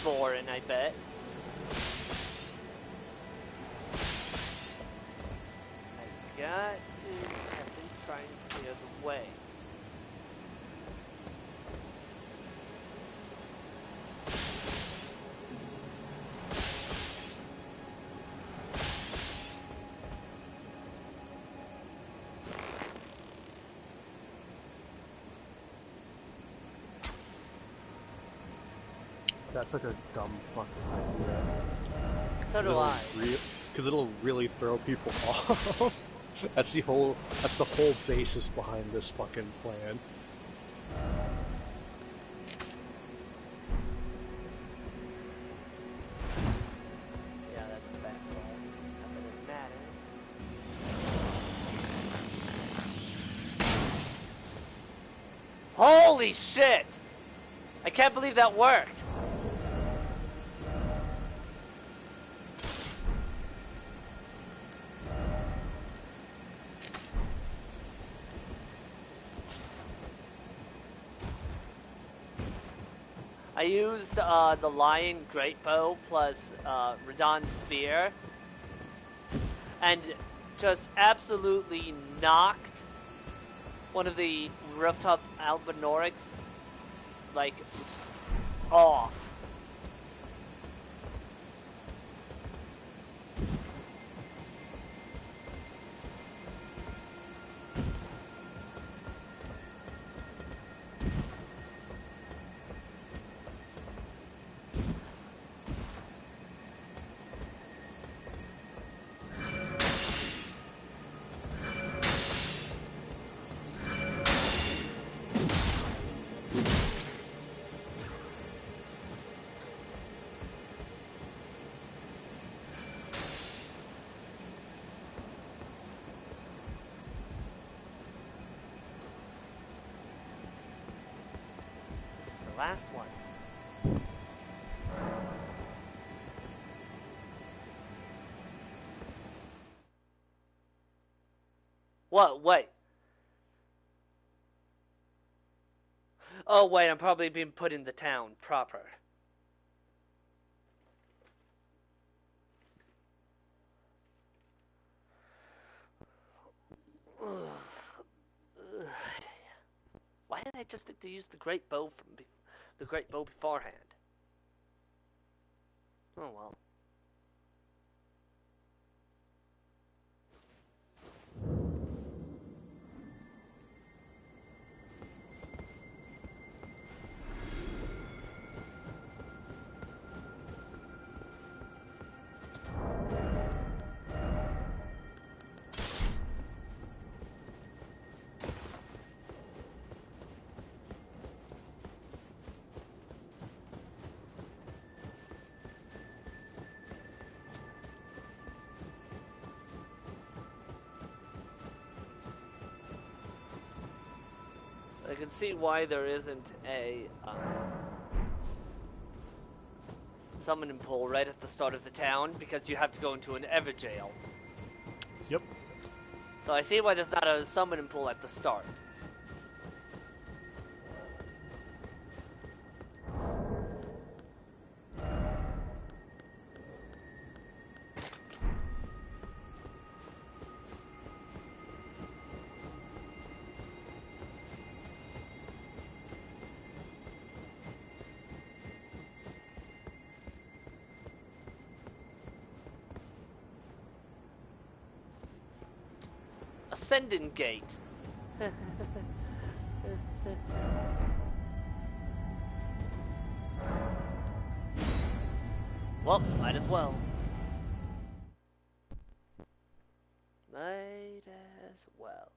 boring, I bet. I got to at least try and clear the way. That's such a dumb fucking idea. So do I. Because it'll really throw people off. That's the whole basis behind this fucking plan. Yeah, that's a bad call. Not that it matters. Holy shit! I can't believe that worked! I used the Lion Great Bow plus Radon's Spear and just absolutely knocked one of the rooftop Albinorics like off. Last one. What? Wait. Oh, wait, I'm probably being put in the town proper. Why didn't I just think to use the great bow beforehand? Oh well. I can see why there isn't a summoning pool right at the start of the town, because you have to go into an Everjail. Yep. So I see why there's not a summoning pool at the start. Ascendant Gate. Well, might as well. Might as well.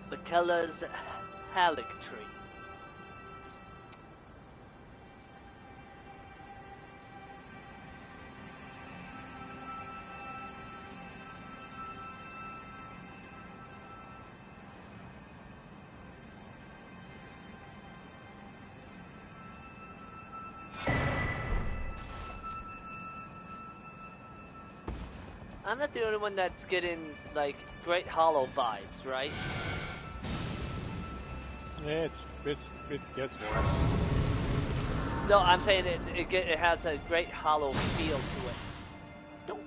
McKellar's Halleck Tree. I'm not the only one that's getting, like, Great Hollow vibes, right? It gets worse. No, I'm saying it has a Great Hollow feel to it. Don't.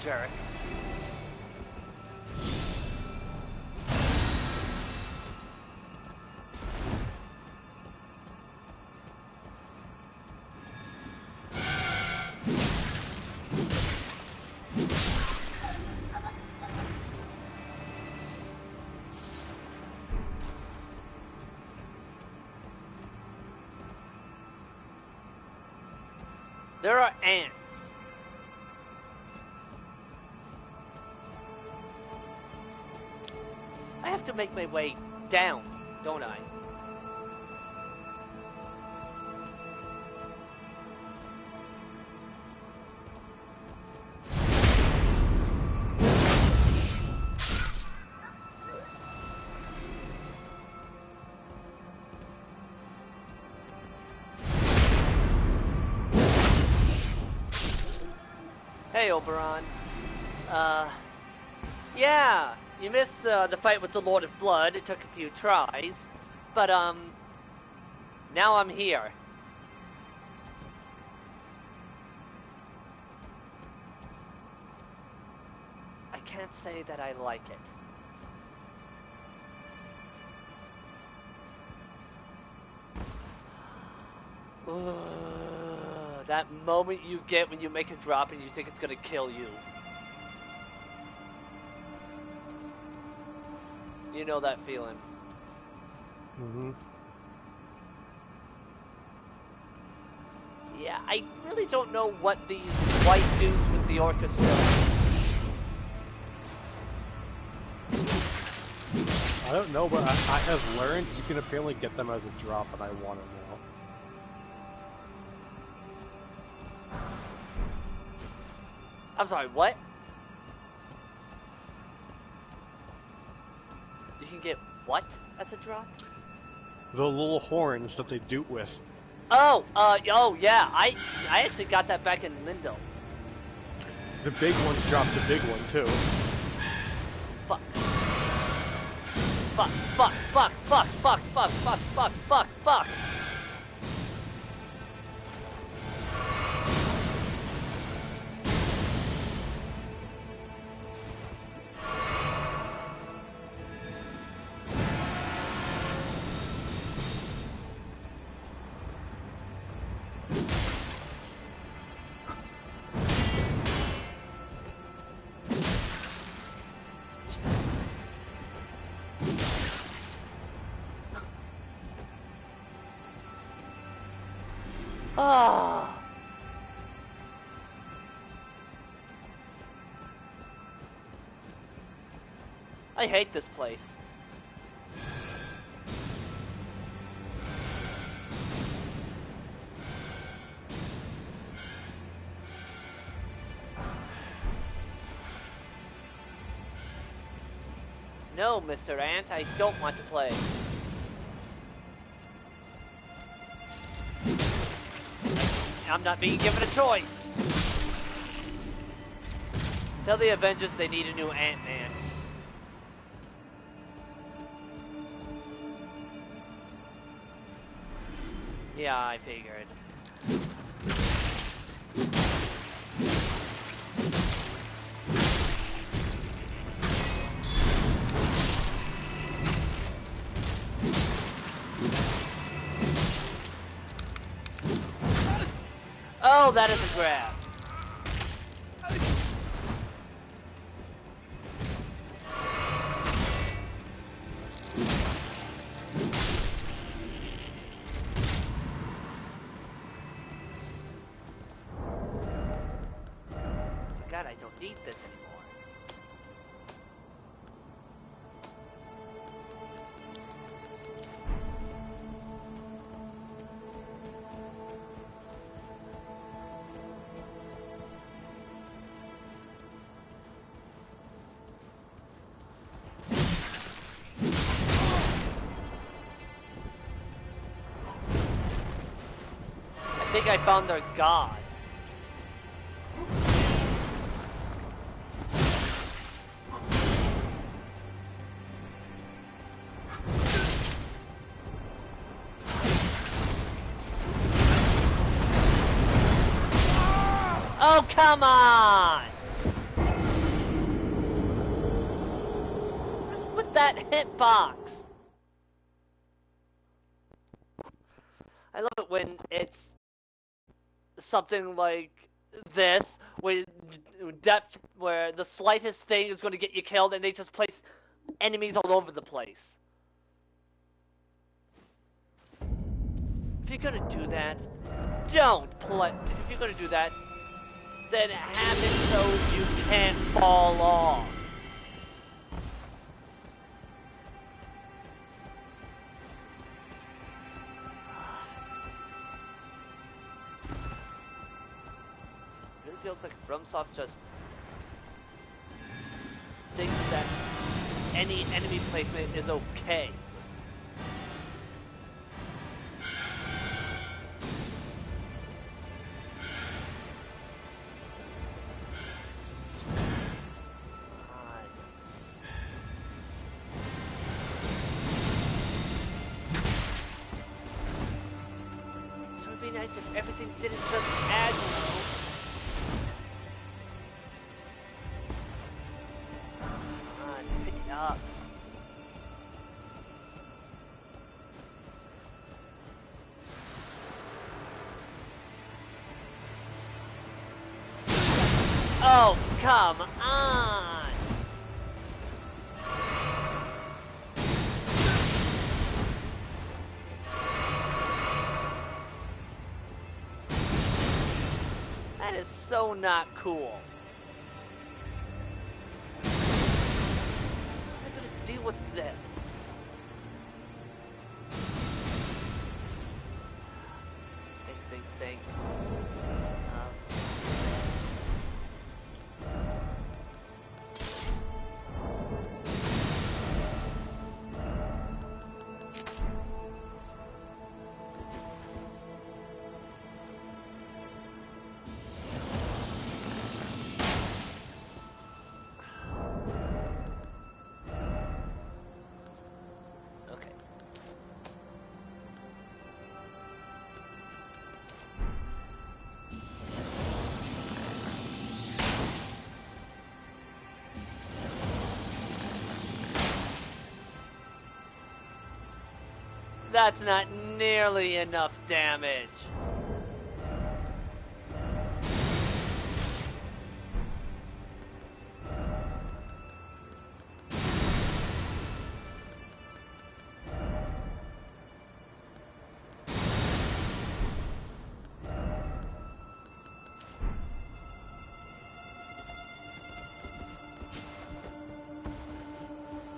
Jerk. There are ants. I have to make my way down, don't I? Hey, Oberon. Yeah, you missed the fight with the Lord of Blood. It took a few tries, but now I'm here. I can't say that I like it. That moment you get when you make a drop and you think it's gonna kill you. You know that feeling. Mm-hmm. Yeah, I really don't know what these white dudes with the orchestra. I don't know, but I have learned you can apparently get them as a drop, and I want to know. I'm sorry, what? You can get what as a drop? The little horns that they do with. Oh, oh yeah, I actually got that back in Lindo. The big ones drop the big one too. Fuck. Fuck, fuck, fuck, fuck, fuck, fuck, fuck, fuck, fuck, fuck. Ah. I hate this place. No, Mr. Ant, I don't want to play. I'm not being given a choice. Tell the Avengers they need a new Ant-Man. Yeah, I figured. Oh, that is a grab. God, I don't need this anymore. think I found their god. Oh, come on! What's with that hitbox? I love it when it's something like this, where depth, where the slightest thing is going to get you killed, and they just place enemies all over the place. If you're gonna do that, don't play. If you're gonna do that, then have it so you can't fall off. It really feels like FromSoft just thinks that any enemy placement is okay. So it'd be nice if everything didn't just aggro. Come on, pick it up. Oh, come on! That is so not cool. I'm gonna deal with this. Think. Okay. That's not nearly enough damage.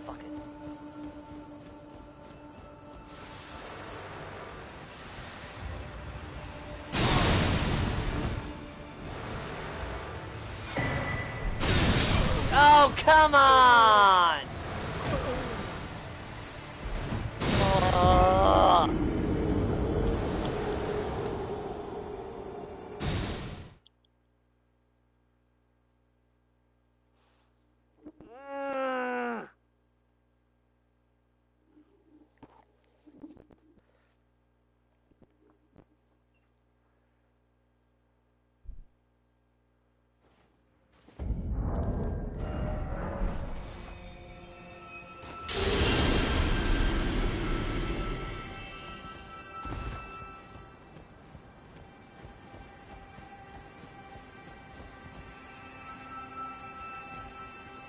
Fuck it. Oh, come on! Ugh. Mm.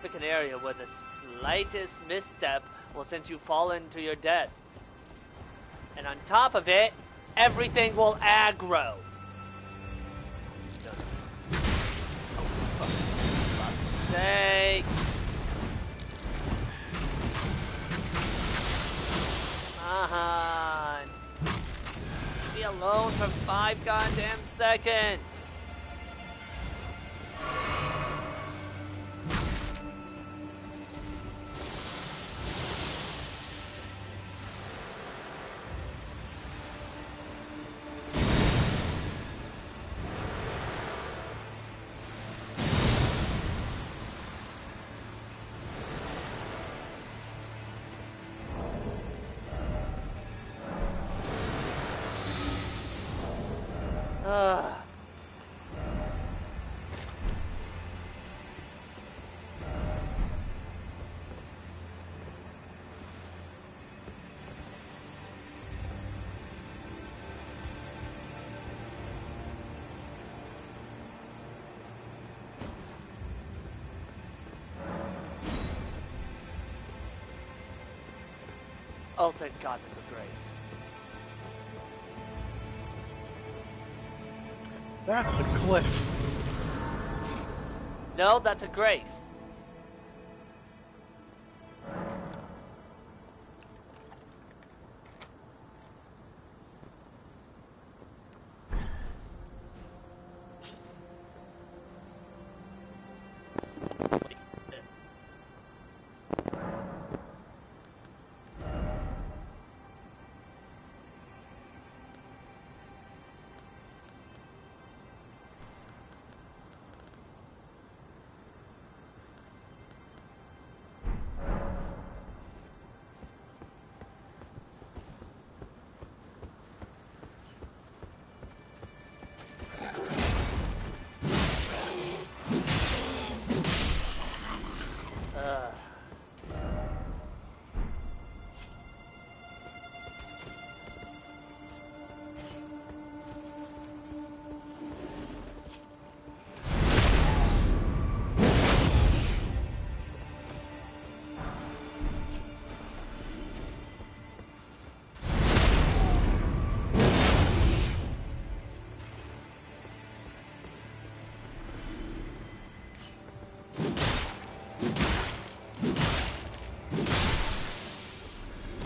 Let's pick an area where the slightest misstep will send you falling to your death. And on top of it, everything will aggro. Oh, for fuck's sake. Come on. Leave me alone for 5 goddamn seconds. Oh, thank God there's a grace. That's a cliff. No, that's a grace.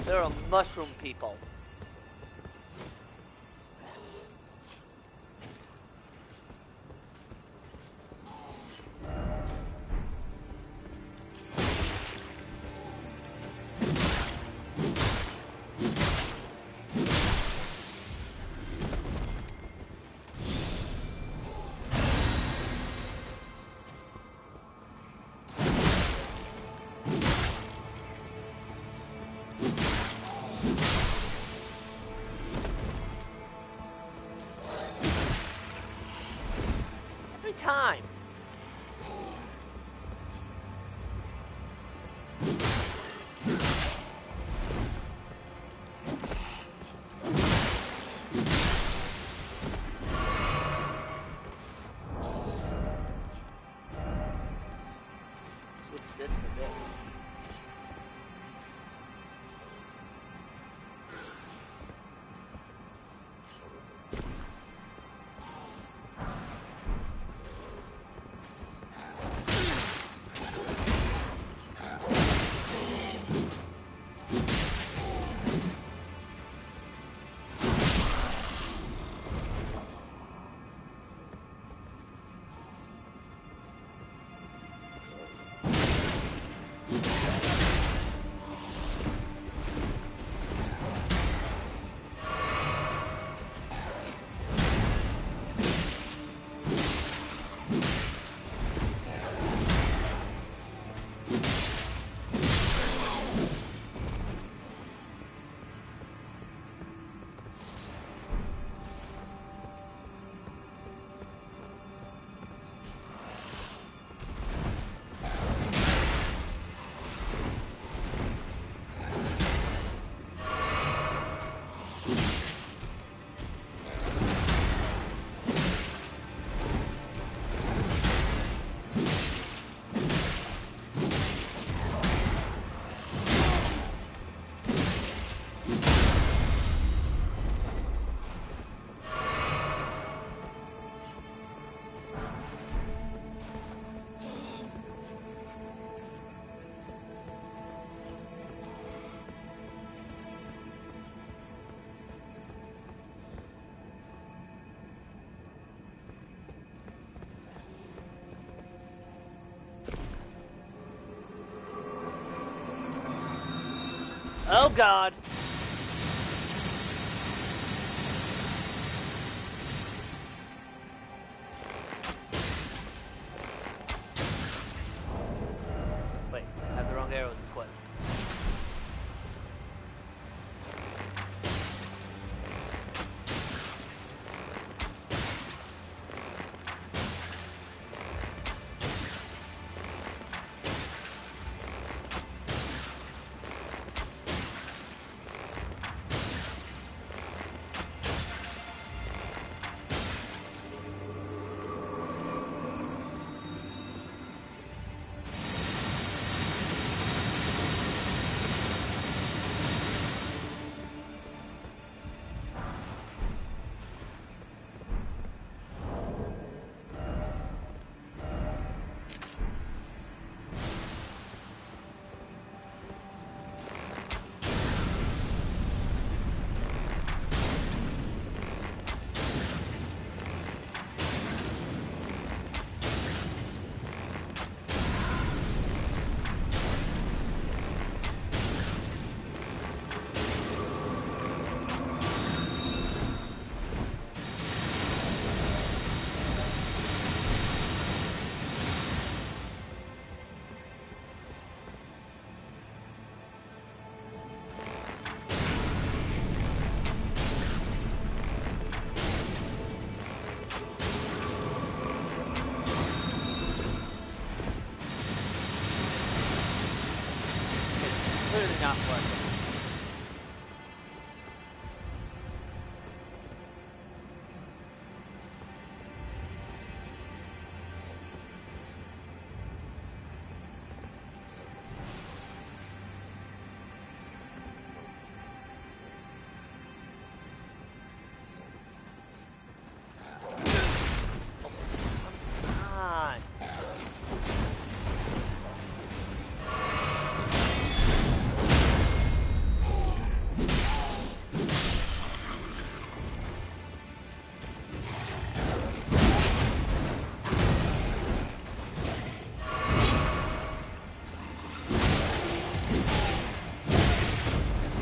There are mushroom people. Every time. What's this for this? Oh God. Wait, I have the wrong arrows equipped. clearly not working.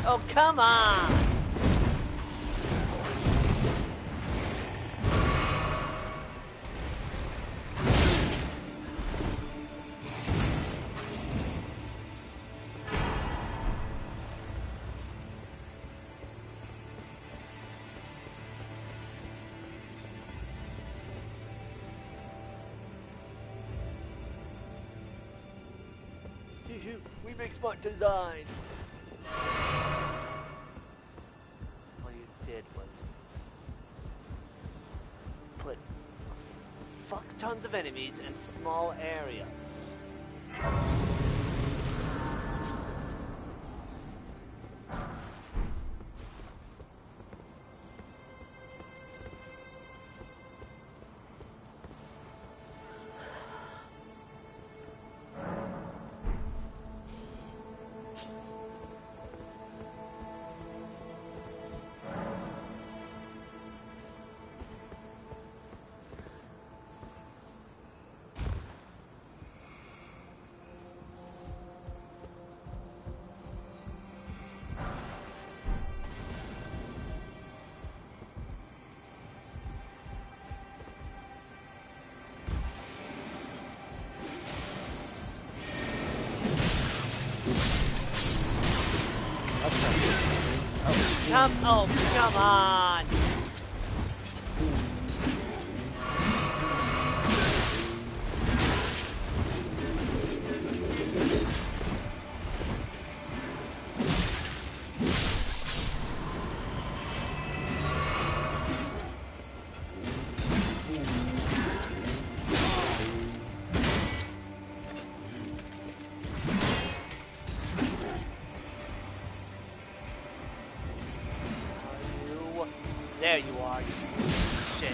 Oh, come on! We make smart design. All you did was put fuck tons of enemies in small areas. Come on! There you are, you shit.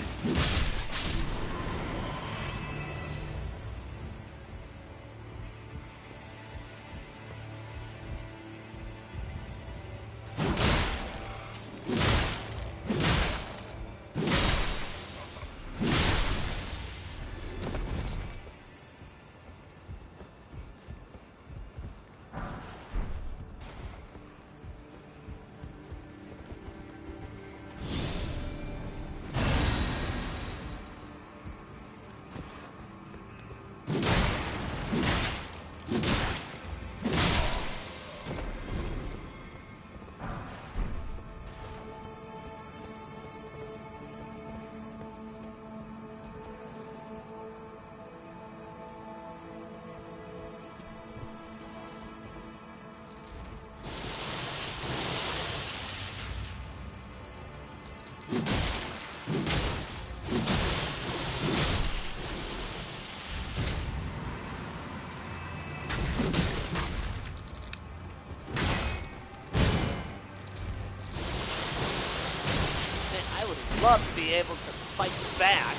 Love to be able to fight back.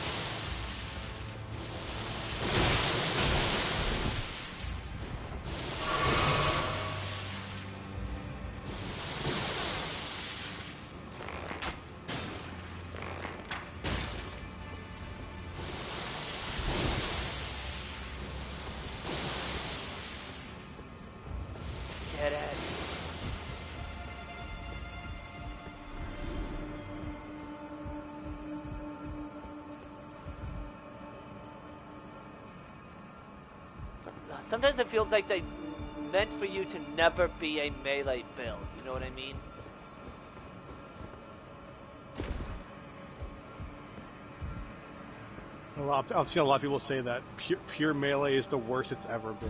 Get it. Sometimes it feels like they meant for you to never be a melee build, you know what I mean? I've seen a lot of people say that pure melee is the worst it's ever been.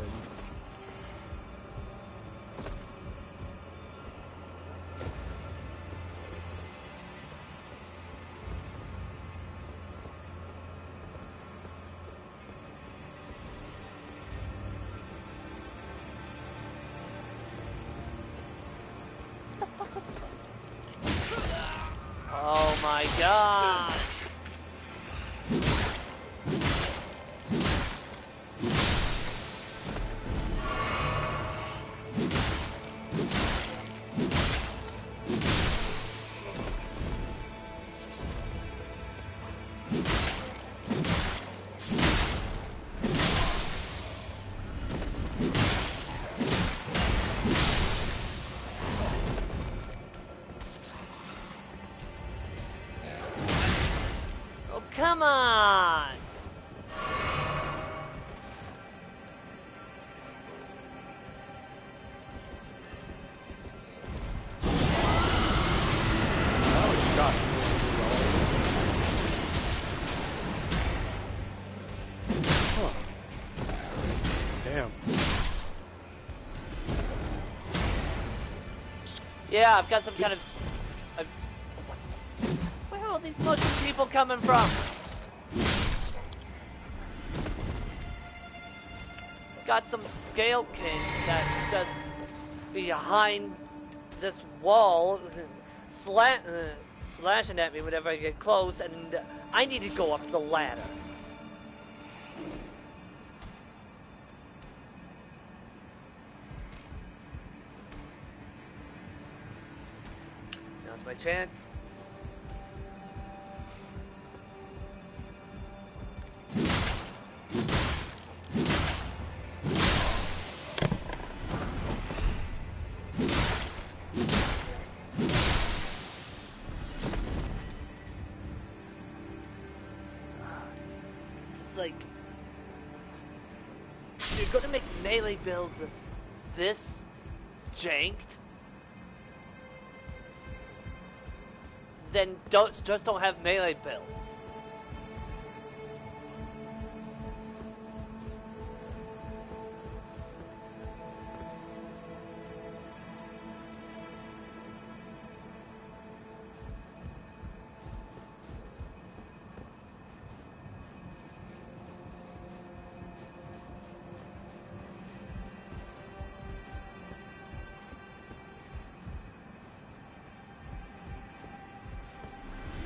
fuck was it? Oh my god! Come on! Oh, God. Huh. Damn. Yeah, I've got some kind of... Where are all these mushroom people coming from? Got some Scale King that just behind this wall slashing at me whenever I get close, and I need to go up the ladder. Now's my chance. Like, you're gonna make melee builds this janked, then just don't have melee builds.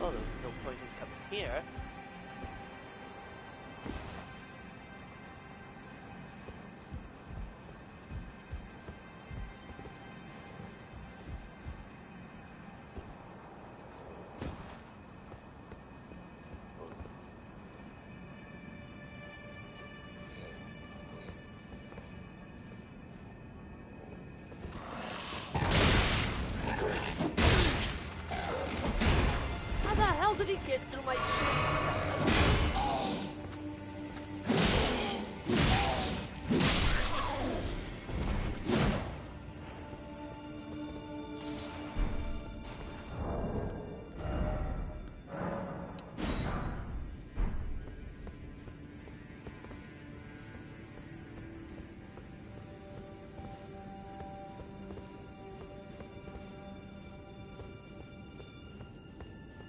Oh, there's no point in coming here. How the hell did he get through my shit?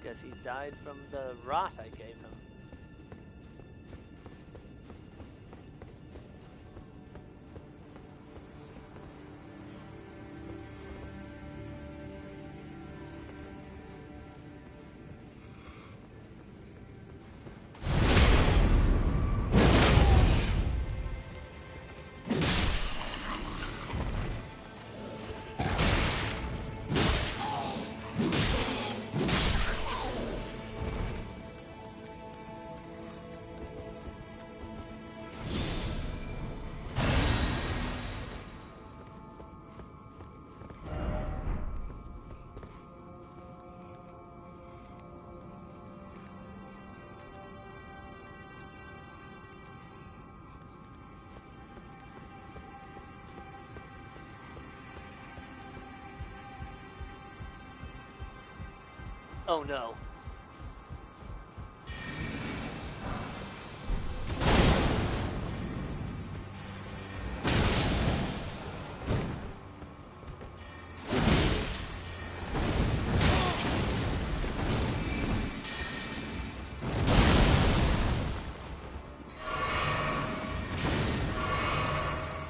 Guess he died from the rot I gave him. Oh no.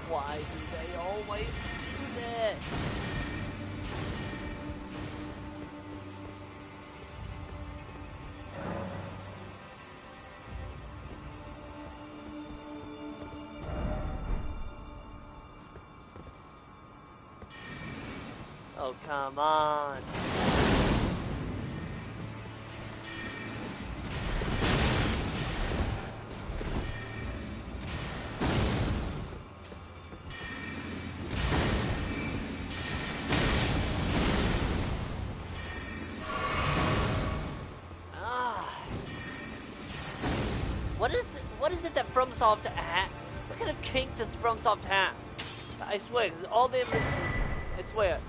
Why do they always do this? Oh, come on. What is it that FromSoft ha? What kind of kink does FromSoft have? I swear, because all they, I swear,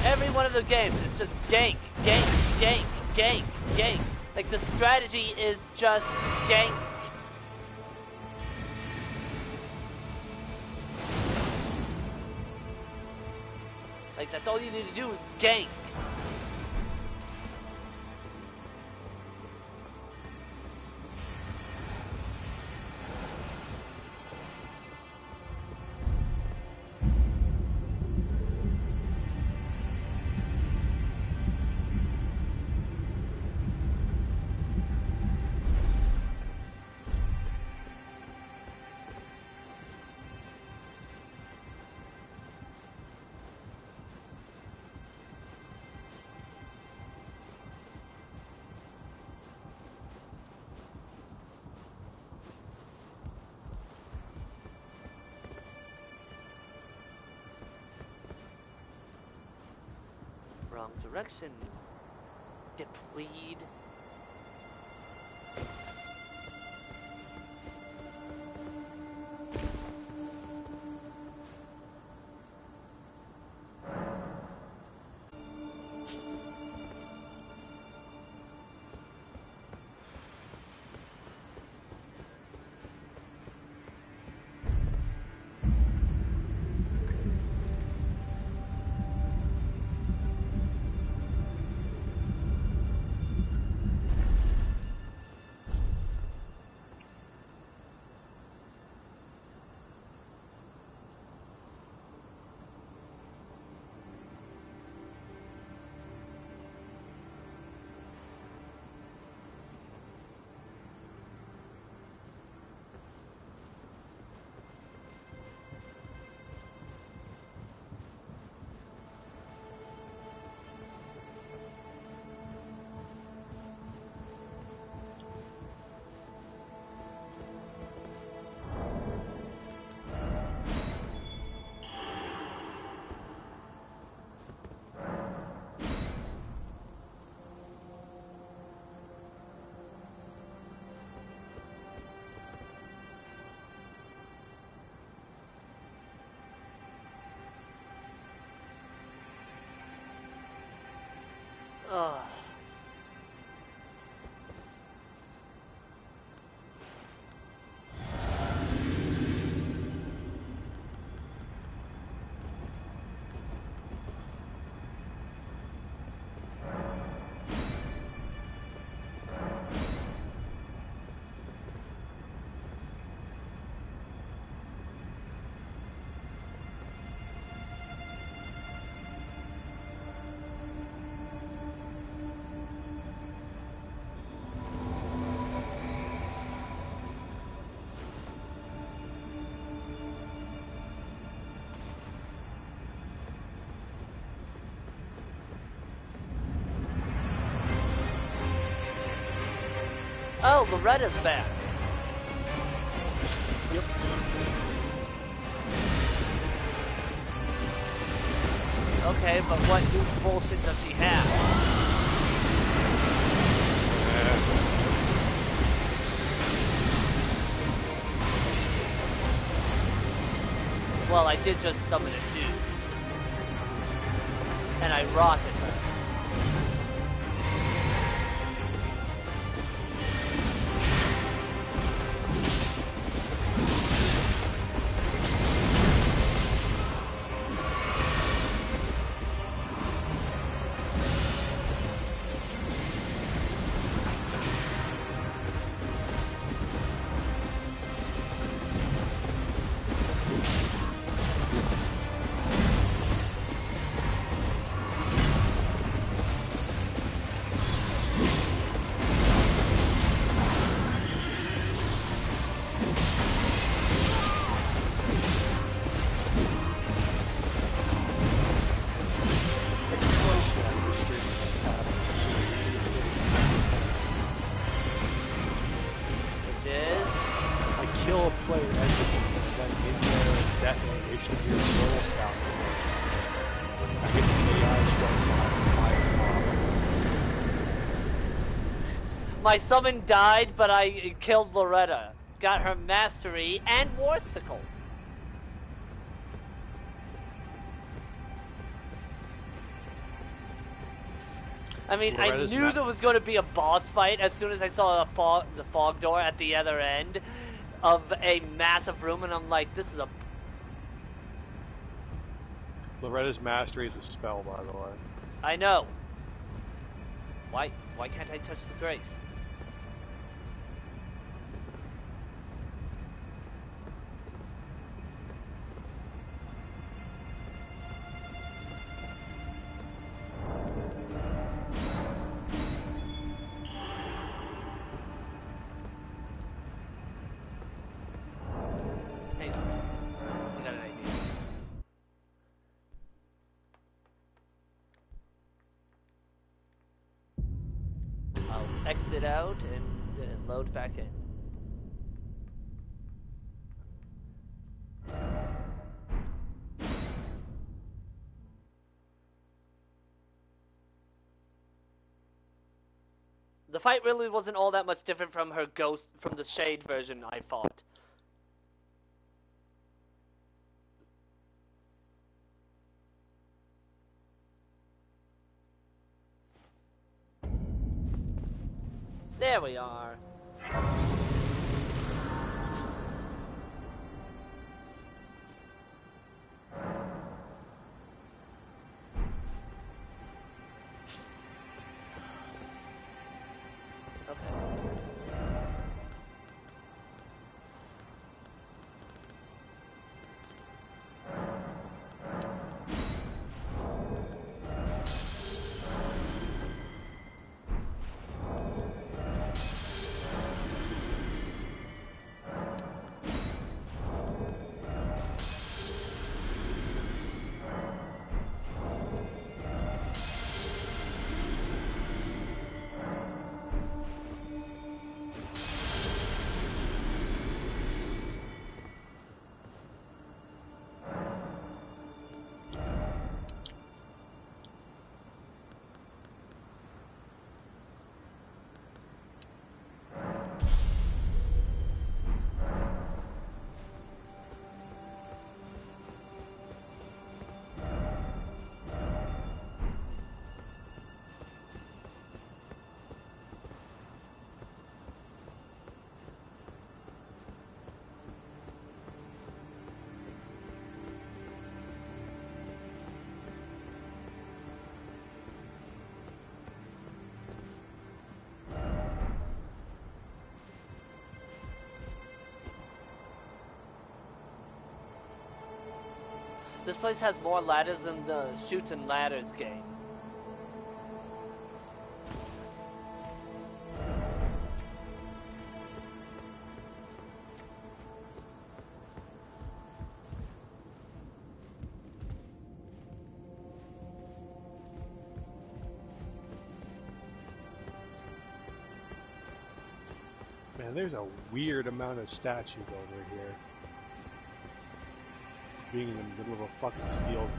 every one of the games is just gank, gank, gank, gank, gank. Like the strategy is just gank. Like that's all you need to do is gank. Wrong direction. Dipweed. Ugh. Oh, Loretta's back. Yep. Okay, but what new bullshit does she have? Well, I did just summon a dude. And I rotted her. I get the AI My summon died, but I killed Loretta. Got her mastery and Warsicle. I mean, Loretta's I knew there was going to be a boss fight as soon as I saw the fog door at the other end of a massive room, and I'm like, this is a... Loretta's mastery is a spell, by the way. I know. Why can't I touch the grace? Hang on. I got an idea. I'll exit out and load back in. The fight really wasn't all that much different from her ghost, from the Shade version I fought. There we are. Okay. This place has more ladders than the Chutes and Ladders game. Man, there's a weird amount of statues over here. Being in the middle of a fucking field.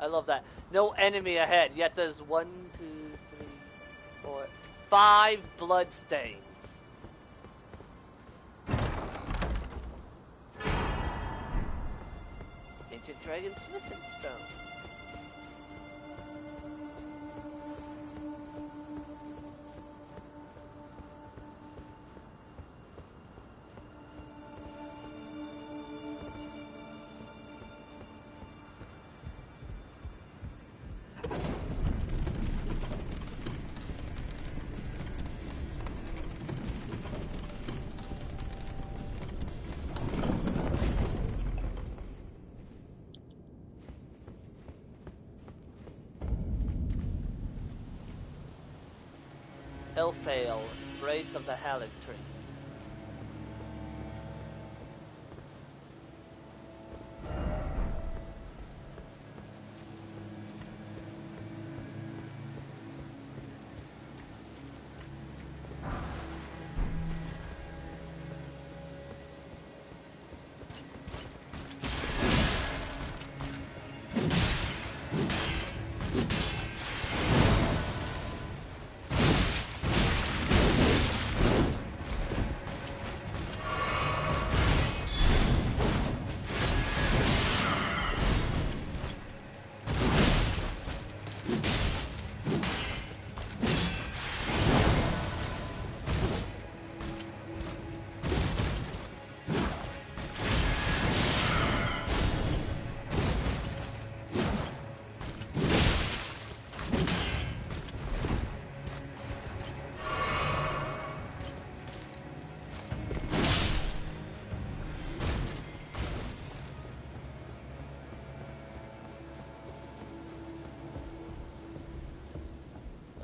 I love that. No enemy ahead, yet there's 1, 2, 3, 4, 5 bloodstains. Ancient Dragon Smithing Stone. Hellfail, Embrace of the Halleck Tree.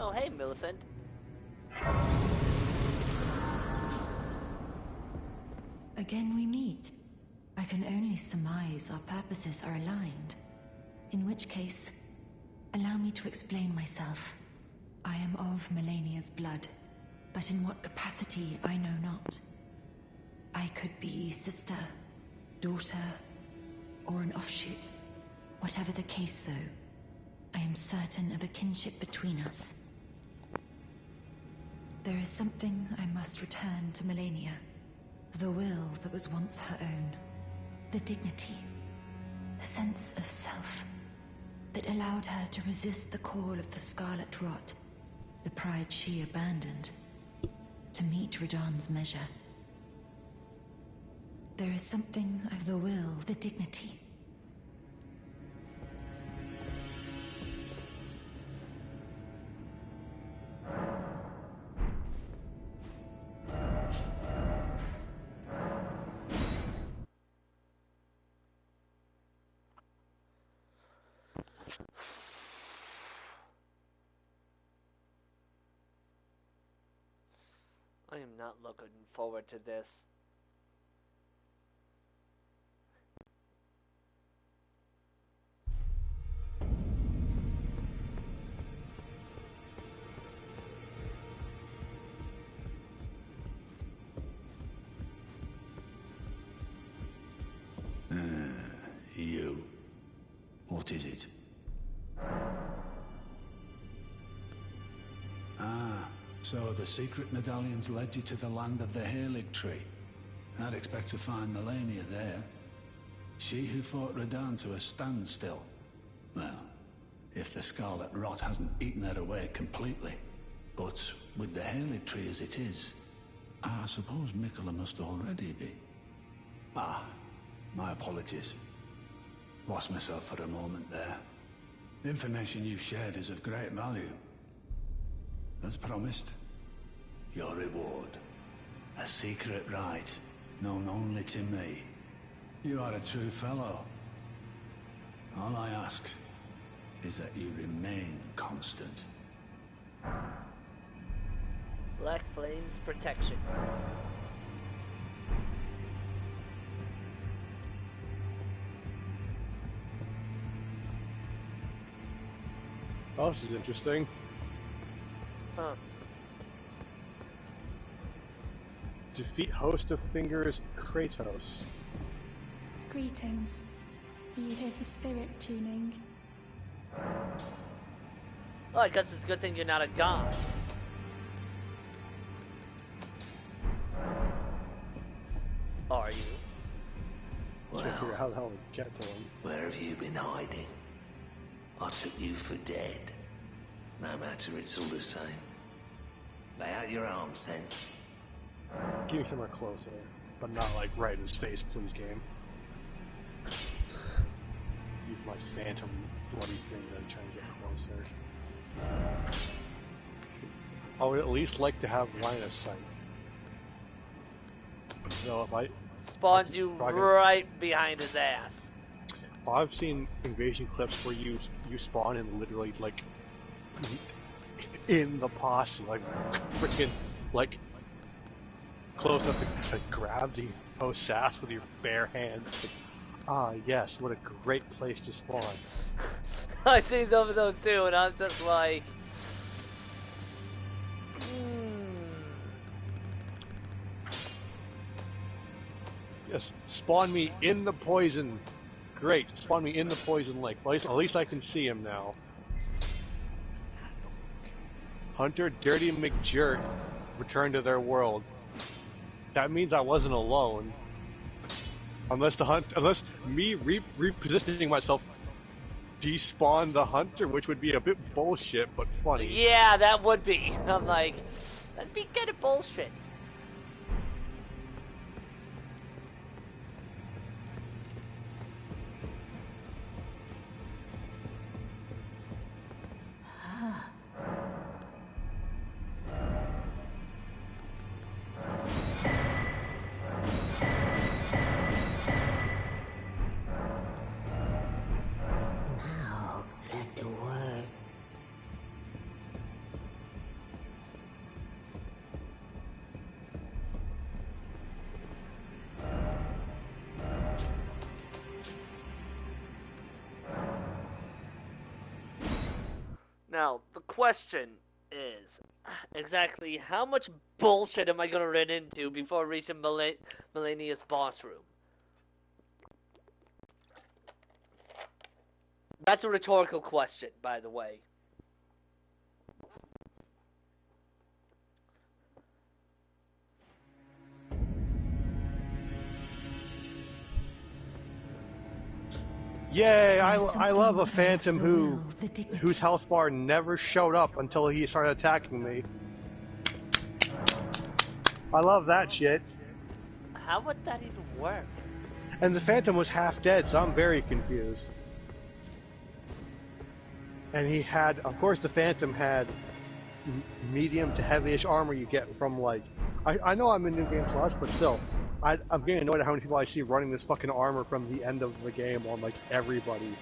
Oh, hey, Millicent. Again we meet. I can only surmise our purposes are aligned. In which case, allow me to explain myself. I am of Melania's blood, but in what capacity I know not. I could be sister, daughter, or an offshoot. Whatever the case, though, I am certain of a kinship between us. There is something I must return to Melania. The will that was once her own. The dignity. The sense of self. That allowed her to resist the call of the Scarlet Rot. The pride she abandoned. To meet Radahn's measure. There is something of the will, the dignity. I am not looking forward to this. You. What is it? Ah, so the secret medallions led you to the land of the Halig tree. I'd expect to find Melania there. She who fought Radahn to a standstill. Well, if the Scarlet Rot hasn't eaten her away completely. But with the Halig tree as it is, I suppose Mikola must already be. Ah, my apologies. Lost myself for a moment there. The information you shared is of great value. As promised, your reward. A secret right, known only to me. You are a true fellow. All I ask is that you remain constant. Black Flame's protection. Oh, this is interesting. Huh. Defeat Host of Fingers Kratos. Greetings. Are you here for spirit tuning? Well, I guess it's a good thing you're not a god. Are you? Trying to figure out Well, how the hell to get to him. where have you been hiding? I took you for dead. No matter, it's all the same. Lay out your arms then. Give me somewhere closer, but not like right in his face, please, game. Use my phantom bloody finger and try and get closer. I would at least like to have line of sight. So if I Spawns you right behind his ass. I've seen invasion clips where you spawn in literally like in the posse, like freaking like close up to grab the host's ass with your bare hands. Like, ah, yes, what a great place to spawn. I see some of those too, and I'm just like, Yes, spawn me in the poison. Great, spawn me in the poison lake. At least I can see him now. Hunter, Dirty McJert returned to their world. That means I wasn't alone. Unless me repositioning myself despawned the hunter, which would be a bit bullshit, but funny. yeah, that would be. I'm like, that'd be kind of bullshit. Now, let the word. Now, the question is, exactly how much bullshit am I gonna run into before reaching Melania's boss room? That's a rhetorical question, by the way. Yay! I There's love a something phantom beneath the will, the dignity. whose health bar never showed up until he started attacking me. I love that shit. How would that even work? And the phantom was half dead, so I'm very confused. And he had, of course, the phantom had medium to heavyish armor you get from like. I know I'm in New Game Plus, but still, I'm getting annoyed at how many people I see running this fucking armor from the end of the game on like everybody.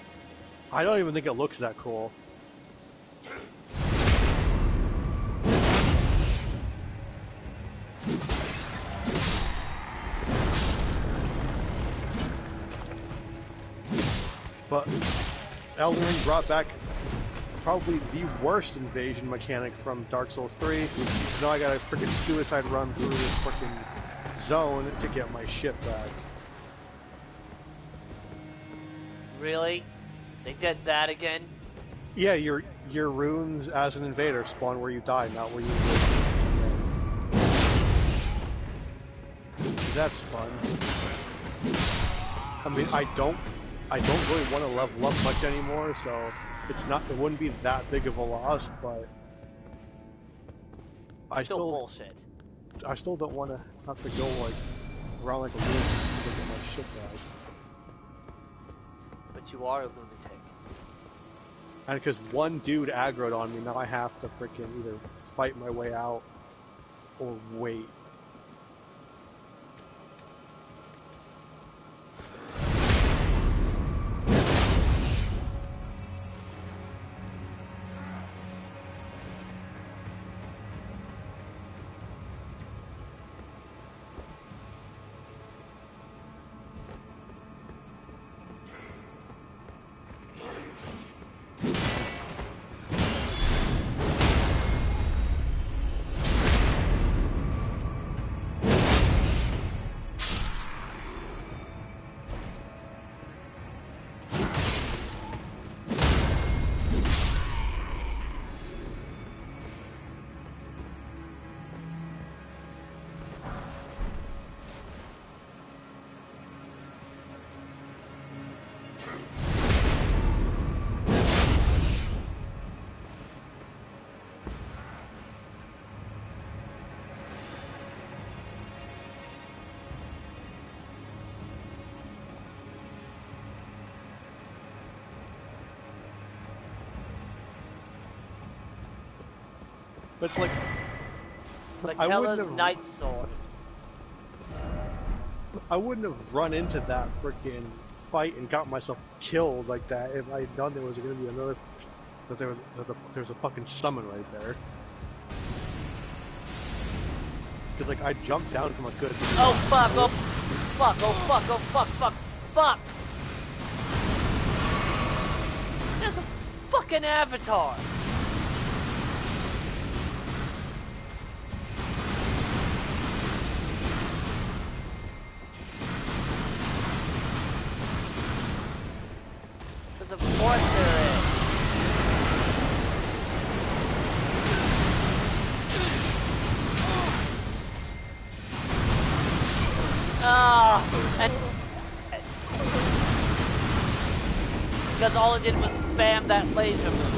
I don't even think it looks that cool. But Elden Ring brought back probably the worst invasion mechanic from Dark Souls 3. Now I gotta freaking suicide run through this freaking zone to get my shit back. Really? They did that again? Yeah, your runes as an invader spawn where you die, not where you live. That's fun. I mean, I don't really want to level up much anymore, so it wouldn't be that big of a loss, but I still bullshit. I still don't want to have to go like around like a lunatic to get my shit back. But you are a lunatic. And because one dude aggroed on me, now I have to freaking either fight my way out or wait. But like, Michaela's Night Sword. I wouldn't have run into that freaking fight and got myself killed like that if I had known there was going to be another. That there was a fucking summon right there. Because like I jumped down from a good. Oh fuck! Oh fuck! Oh fuck! Oh fuck! Fuck! Fuck! There's a fucking avatar. Of course there is. And because all it did was spam that laser move.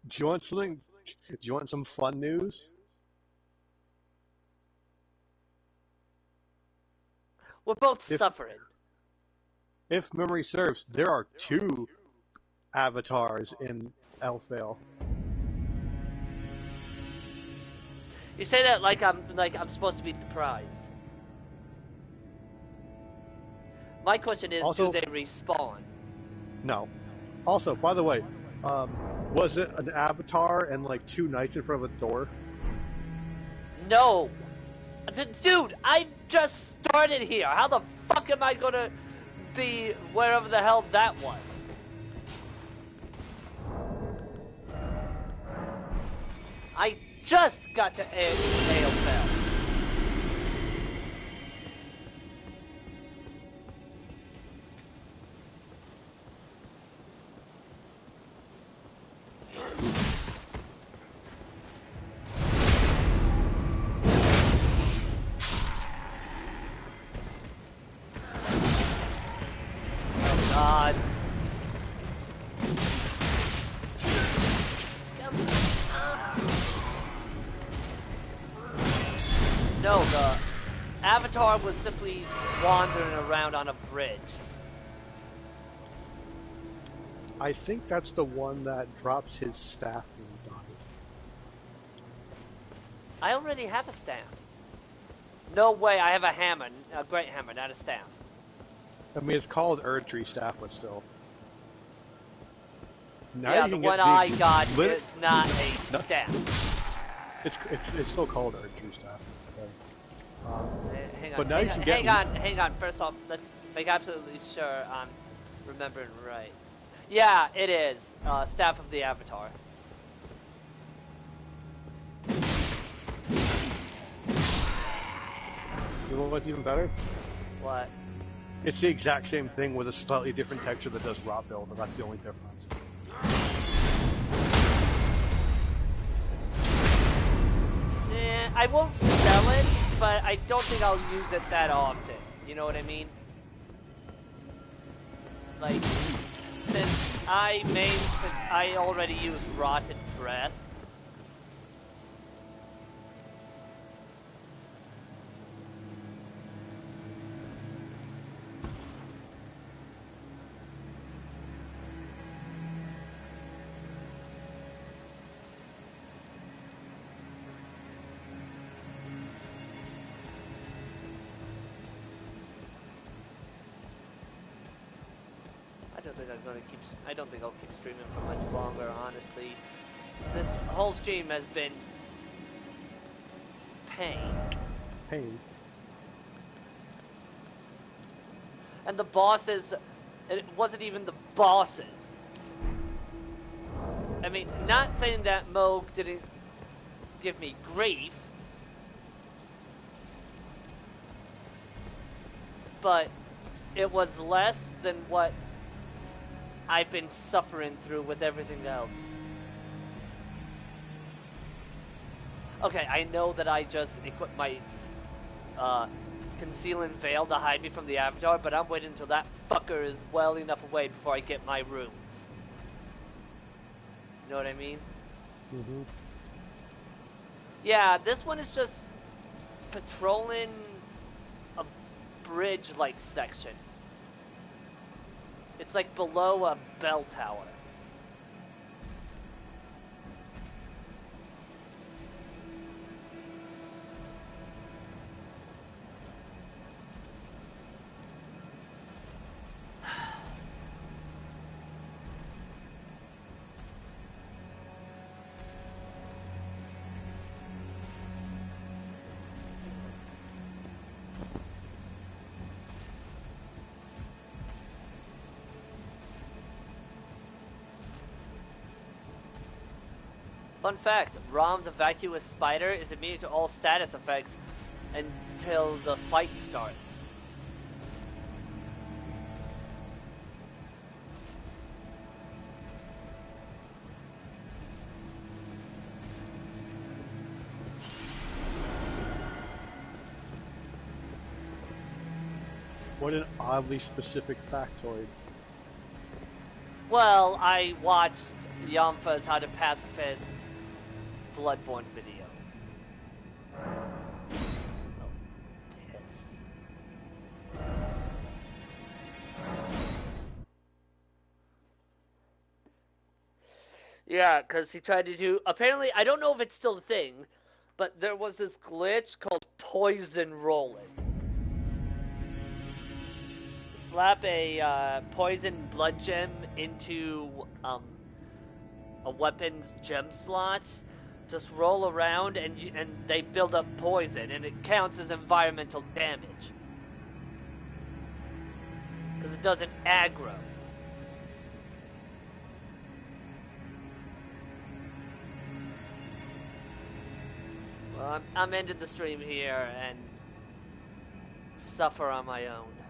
Do you want something? Do you want some fun news? We're both suffering. If memory serves, there are 2 avatars in Elfvale. You say that like I'm supposed to be surprised. My question is, Also, do they respawn? No. Also, by the way, was it an avatar and like 2 knights in front of a door? No. Dude, I just started here. How the fuck am I gonna be wherever the hell that was? I just got to Aelfell. God. No, the Avatar was simply wandering around on a bridge. I think that's the one that drops his staff when he dies. I already have a staff. No way, I have a hammer. A great hammer, not a staff. I mean, it's called Erdtree staff, but still. Now Yeah, you the can one get I got lit- is not a staff. It's still called Erdtree staff. Okay. Hang on, but now you can get hang on. First off, let's make absolutely sure I'm remembering right. Yeah, it is. Staff of the Avatar. You know what's even better? What? It's the exact same thing with a slightly different texture that does rot build, and that's the only difference. I won't sell it, but I don't think I'll use it that often. You know what I mean? Like, since I already use Rotted Breath. I don't think I'll keep streaming for much longer, honestly. This whole stream has been pain. Pain. And the bosses, it wasn't even the bosses. I mean, not saying that Moog didn't give me grief, but it was less than what I've been suffering through with everything else. Okay, I know that I just equipped my concealing veil to hide me from the Avatar, but I'm waiting until that fucker is well enough away before I get my runes. You know what I mean? Mm-hmm. Yeah, this one is just patrolling a bridge-like section. It's like below a bell tower. Fun fact, Rom the vacuous spider is immune to all status effects until the fight starts. What an oddly specific factoid. Well, I watched Yamfa's How to Pacifist Bloodborne video. Oh, piss. Yeah, because he tried to do... Apparently, I don't know if it's still a thing, but there was this glitch called poison rolling. Slap a poison blood gem into a weapon's gem slot just roll around and they build up poison, and it counts as environmental damage. Because it doesn't aggro. Well, I'm ending the stream here and suffer on my own.